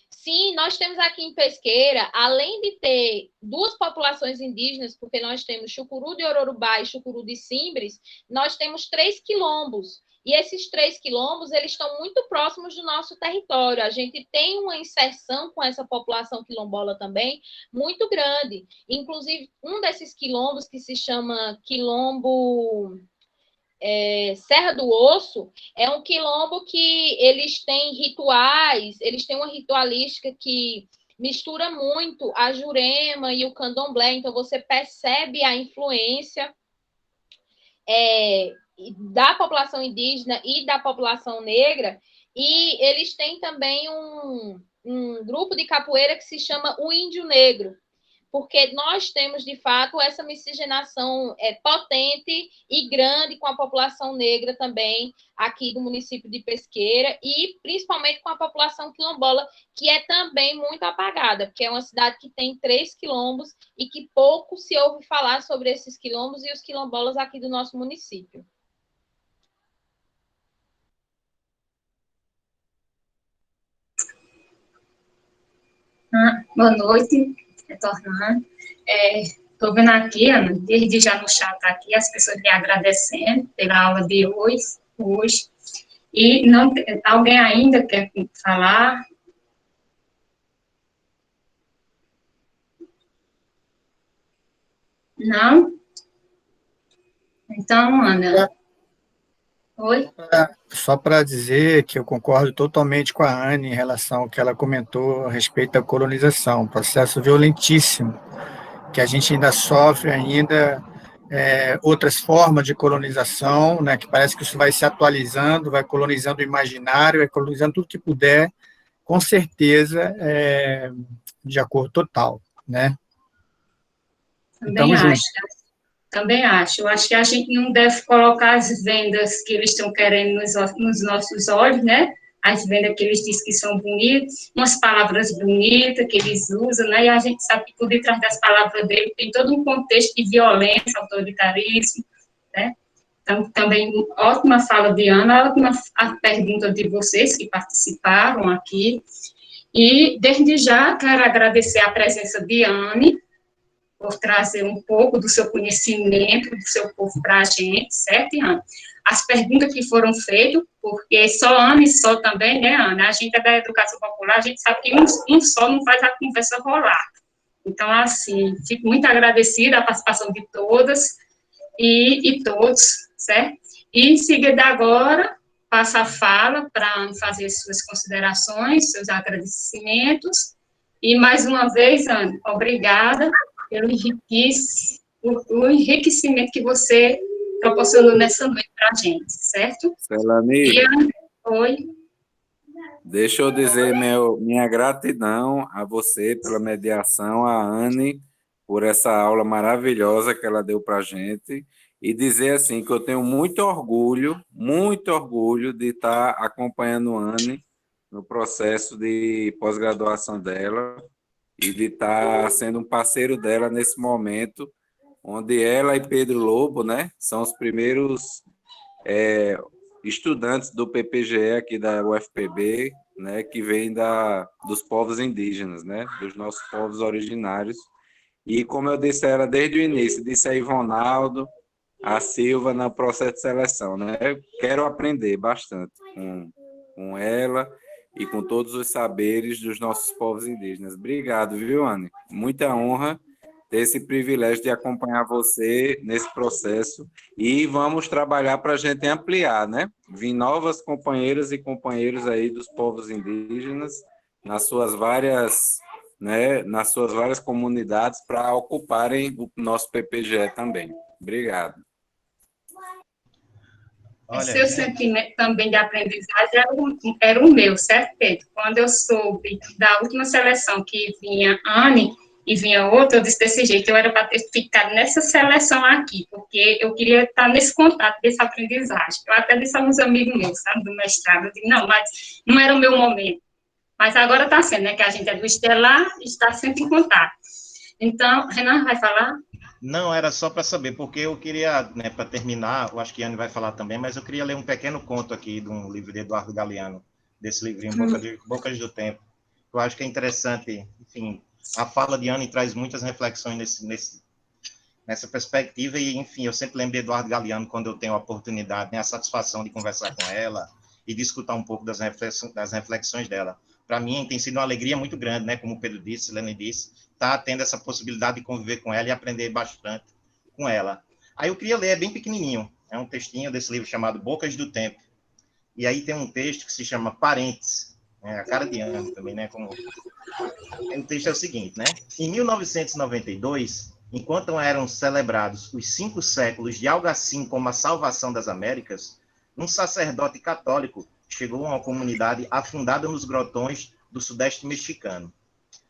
S17: sim, nós temos aqui em Pesqueira, além de ter duas populações indígenas, porque nós temos Chucuru de Ororubá e Chucuru de Simbres, nós temos 3 quilombos. E esses 3 quilombos, eles estão muito próximos do nosso território. A gente tem uma inserção com essa população quilombola também muito grande. Inclusive, um desses quilombos, que se chama Quilombo Serra do Osso, é um quilombo que eles têm rituais, eles têm uma ritualística que mistura muito a Jurema e o Candomblé. Então, você percebe a influência da população indígena e da população negra, e eles têm também um grupo de capoeira que se chama o Índio Negro, porque nós temos, de fato, essa miscigenação potente e grande com a população negra também aqui do município de Pesqueira, e principalmente com a população quilombola, que é também muito apagada, porque é uma cidade que tem 3 quilombos e que pouco se ouve falar sobre esses quilombos e os quilombolas aqui do nosso município.
S2: Boa noite, retornando. Estou vendo aqui, Ana, desde já no chat aqui, as pessoas lhe agradecendo pela aula de hoje. E não, alguém ainda quer falar? Não? Então, Ana. Oi?
S18: Só para dizer que eu concordo totalmente com a Anne em relação ao que ela comentou a respeito da colonização, um processo violentíssimo, que a gente ainda sofre ainda outras formas de colonização, né, que parece que isso vai se atualizando, vai colonizando o imaginário, vai colonizando tudo que puder, com certeza, de acordo total, né?
S2: Também acho. Também acho. Eu acho que a gente não deve colocar as vendas que eles estão querendo nos nossos olhos, né? As vendas que eles dizem que são bonitas, umas palavras bonitas que eles usam, né? E a gente sabe que por detrás das palavras dele tem todo um contexto de violência, autoritarismo, né? Então, também, ótima fala de Ana, ótima a pergunta de vocês que participaram aqui. E, desde já, quero agradecer a presença de Anne, por trazer um pouco do seu conhecimento, do seu povo para a gente, certo, Ana? As perguntas que foram feitas, porque só Ana e só também, né, Ana? A gente é da educação popular, a gente sabe que um só não faz a conversa rolar. Então, assim, fico muito agradecida à participação de todas e todos, certo? E, em seguida, agora, passo a fala para a Ana fazer suas considerações, seus agradecimentos. E, mais uma vez, Ana, obrigada pelo enriquecimento que você proporcionou nessa noite para a gente, certo?
S1: Celani,
S2: oi.
S1: Deixa eu dizer minha gratidão a você pela mediação, a Anne, por essa aula maravilhosa que ela deu para a gente, e dizer assim que eu tenho muito orgulho de estar acompanhando a Anne no processo de pós-graduação dela, e de estar sendo um parceiro dela nesse momento, onde ela e Pedro Lobo, né, são os primeiros estudantes do PPGE aqui da UFPB, né, que vem dos povos indígenas, né, dos nossos povos originários. E como eu disse a ela desde o início, disse a Ivonaldo, a Silva, no processo de seleção, né, eu quero aprender bastante com ela e com todos os saberes dos nossos povos indígenas. Obrigado, viu, Anne? Muita honra ter esse privilégio de acompanhar você nesse processo, e vamos trabalhar para a gente ampliar, né? Vir novas companheiras e companheiros aí dos povos indígenas nas suas várias, né, comunidades para ocuparem o nosso PPGE também. Obrigado.
S2: Seu sentimento também de aprendizagem era o meu, certo, Pedro? Quando eu soube da última seleção que vinha Anne e vinha outra, eu disse desse jeito, eu era para ter ficado nessa seleção aqui, porque eu queria estar nesse contato, dessa aprendizagem. Eu até disse a uns amigos meus, sabe, do mestrado, eu disse, não, mas não era o meu momento. Mas agora está sendo, né, que a gente é do Estelar e está sempre em contato. Então, Renan vai falar?
S21: Não, era só para saber, porque eu queria, né, para terminar, eu acho que a Anne vai falar também, mas eu queria ler um pequeno conto aqui de um livro de Eduardo Galeano, desse livrinho Bocas do Tempo. Eu acho que é interessante, enfim, a fala de Anne traz muitas reflexões nessa perspectiva, e, enfim, eu sempre lembro de Eduardo Galeano quando eu tenho a oportunidade, né, a satisfação de conversar com ela e de escutar um pouco das reflexões dela. Para mim, tem sido uma alegria muito grande, né, como o Pedro disse, Helene disse, estar tendo essa possibilidade de conviver com ela e aprender bastante com ela. Aí eu queria ler, é bem pequenininho, é um textinho desse livro chamado Bocas do Tempo, e aí tem um texto que se chama Parentes, a cara de ano também, né, como... O texto é o seguinte, né, em 1992, enquanto eram celebrados os 5 séculos de algo assim como a salvação das Américas, um sacerdote católico chegou a uma comunidade afundada nos grotões do sudeste mexicano.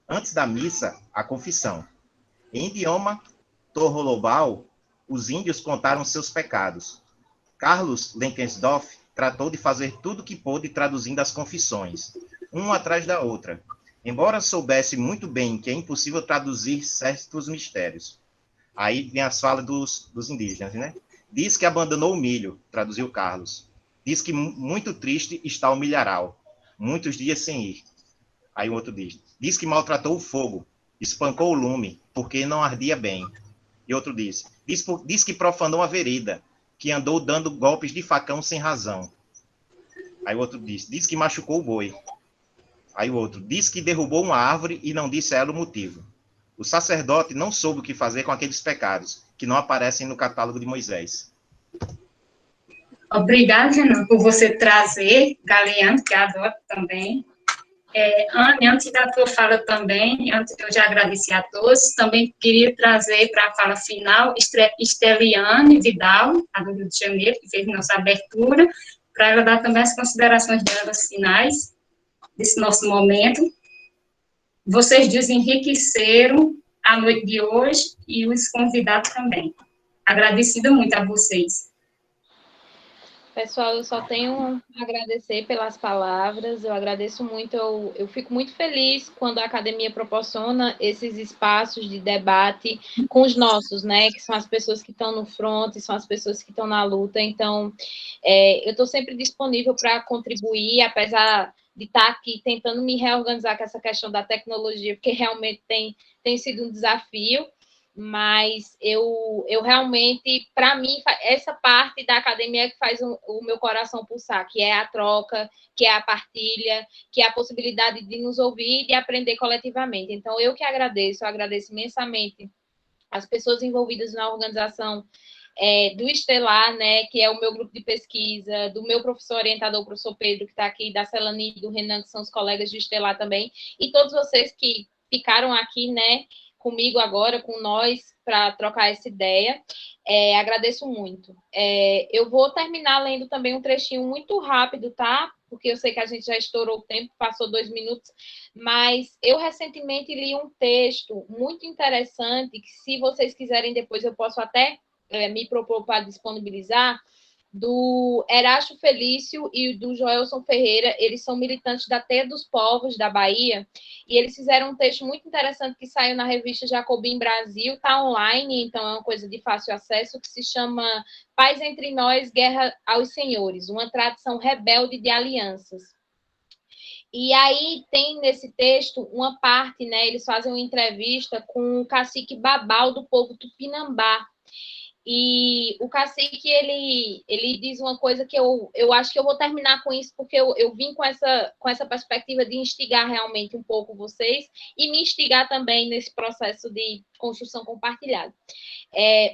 S21: Antes da missa, a confissão. Em idioma torrolobal, os índios contaram seus pecados. Carlos Lenkensdorf tratou de fazer tudo o que pôde traduzindo as confissões, uma atrás da outra, embora soubesse muito bem que é impossível traduzir certos mistérios. Aí vem as falas dos indígenas, né? Diz que abandonou o milho, traduziu Carlos. Diz que muito triste está o milharal, muitos dias sem ir. Aí o outro diz que maltratou o fogo, espancou o lume, porque não ardia bem. E outro diz que profanou a vereda, que andou dando golpes de facão sem razão. Aí o outro diz que machucou o boi. Aí o outro diz que derrubou uma árvore e não disse a ela o motivo. O sacerdote não soube o que fazer com aqueles pecados, que não aparecem no catálogo de Moisés.
S2: Obrigada, Renan, por você trazer, Galeano, que adoro também. Anne, antes da tua fala também, antes de eu já agradecer a todos, também queria trazer para a fala final Esteliane Vidal, a do Rio de Janeiro, que fez nossa abertura, para ela dar também as considerações dela finais desse nosso momento. Vocês desenriqueceram a noite de hoje e os convidados também. Agradecida muito a vocês.
S17: Pessoal, eu só tenho a agradecer pelas palavras, eu agradeço muito, eu fico muito feliz quando a academia proporciona esses espaços de debate com os nossos, né, que são as pessoas que estão no front, são as pessoas que estão na luta, então, eu estou sempre disponível para contribuir, apesar de estar aqui tentando me reorganizar com essa questão da tecnologia, porque realmente tem sido um desafio, mas eu realmente, para mim, essa parte da academia é que faz o meu coração pulsar, que é a troca, que é a partilha, que é a possibilidade de nos ouvir e de aprender coletivamente. Então, eu agradeço imensamente as pessoas envolvidas na organização do Estelar, né, que é o meu grupo de pesquisa, do meu professor orientador, o professor Pedro, que está aqui, da Celani e do Renan, que são os colegas do Estelar também, e todos vocês que ficaram aqui, né, comigo agora, com nós, para trocar essa ideia. Agradeço muito. Eu vou terminar lendo também um trechinho muito rápido, tá? Porque eu sei que a gente já estourou o tempo, passou 2 minutos, mas eu recentemente li um texto muito interessante, que se vocês quiserem depois eu posso até me propor para disponibilizar, do Erasto Felício e do Joelson Ferreira. Eles são militantes da Teia dos Povos, da Bahia, e eles fizeram um texto muito interessante que saiu na revista Jacobim Brasil, está online, então é uma coisa de fácil acesso, que se chama Paz Entre Nós, Guerra aos Senhores, uma tradição rebelde de alianças. E aí tem nesse texto uma parte, né, eles fazem uma entrevista com o cacique Babal do povo Tupinambá. E o cacique, ele diz uma coisa que eu acho que eu vou terminar com isso, porque eu vim com essa perspectiva de instigar realmente um pouco vocês e me instigar também nesse processo de construção compartilhada.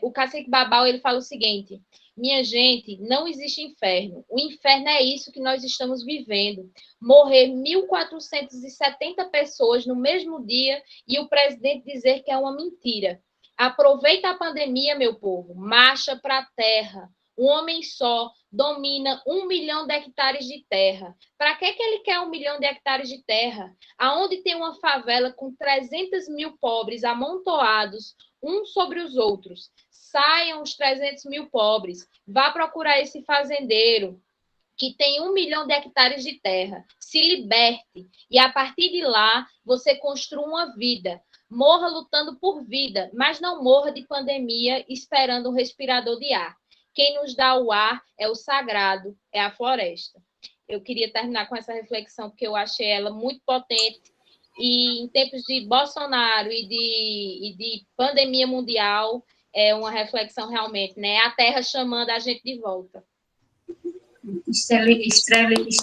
S17: O cacique Babal, ele fala o seguinte: minha gente, não existe inferno. O inferno é isso que nós estamos vivendo. Morrer 1.470 pessoas no mesmo dia e o presidente dizer que é uma mentira. Aproveita a pandemia, meu povo, marcha para a terra. Um homem só domina 1 milhão de hectares de terra. Para que ele quer 1 milhão de hectares de terra? Aonde tem uma favela com 300 mil pobres amontoados, uns sobre os outros. Saiam os 300 mil pobres, vá procurar esse fazendeiro que tem 1 milhão de hectares de terra. Se liberte e, a partir de lá, você construa uma vida. Morra lutando por vida, mas não morra de pandemia esperando um respirador de ar. Quem nos dá o ar é o sagrado, é a floresta. Eu queria terminar com essa reflexão, porque eu achei ela muito potente. E em tempos de Bolsonaro e de pandemia mundial, é uma reflexão realmente, né? A Terra chamando a gente de volta.
S2: Estreliane.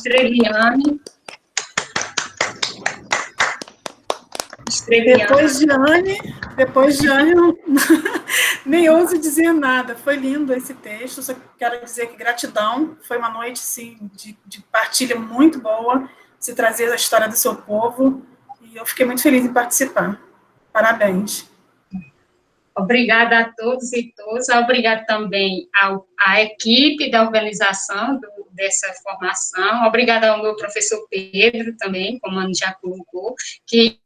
S3: Depois de Anne, não, nem ouso dizer nada. Foi lindo esse texto, só quero dizer que gratidão. Foi uma noite, sim, de partilha muito boa, se trazer a história do seu povo, e eu fiquei muito feliz em participar. Parabéns.
S2: Obrigada a todos e todas, obrigada também à equipe da organização dessa formação, obrigada ao meu professor Pedro também, como a Ana já colocou, que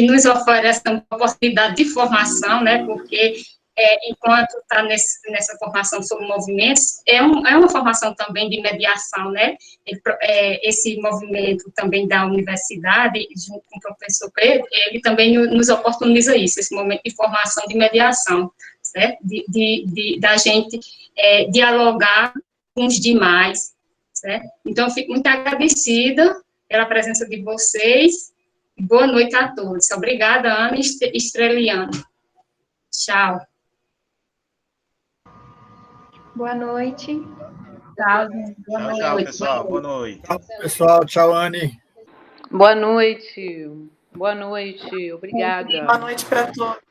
S2: nos oferece uma oportunidade de formação, né, porque enquanto está nessa formação sobre movimentos, é uma formação também de mediação, né, esse movimento também da universidade, junto com o professor Pedro, ele também nos oportuniza isso, esse momento de formação de mediação, certo? Da gente dialogar com os demais, certo? Então, eu fico muito agradecida pela presença de vocês. Boa noite a todos. Obrigada, Ana Estreliano. Tchau.
S20: Boa noite. Tchau, gente. Boa noite.
S21: Tchau, pessoal. Boa noite.
S18: Tchau, pessoal. Tchau, Anne.
S6: Boa noite. Boa noite. Obrigada.
S3: Boa noite para todos.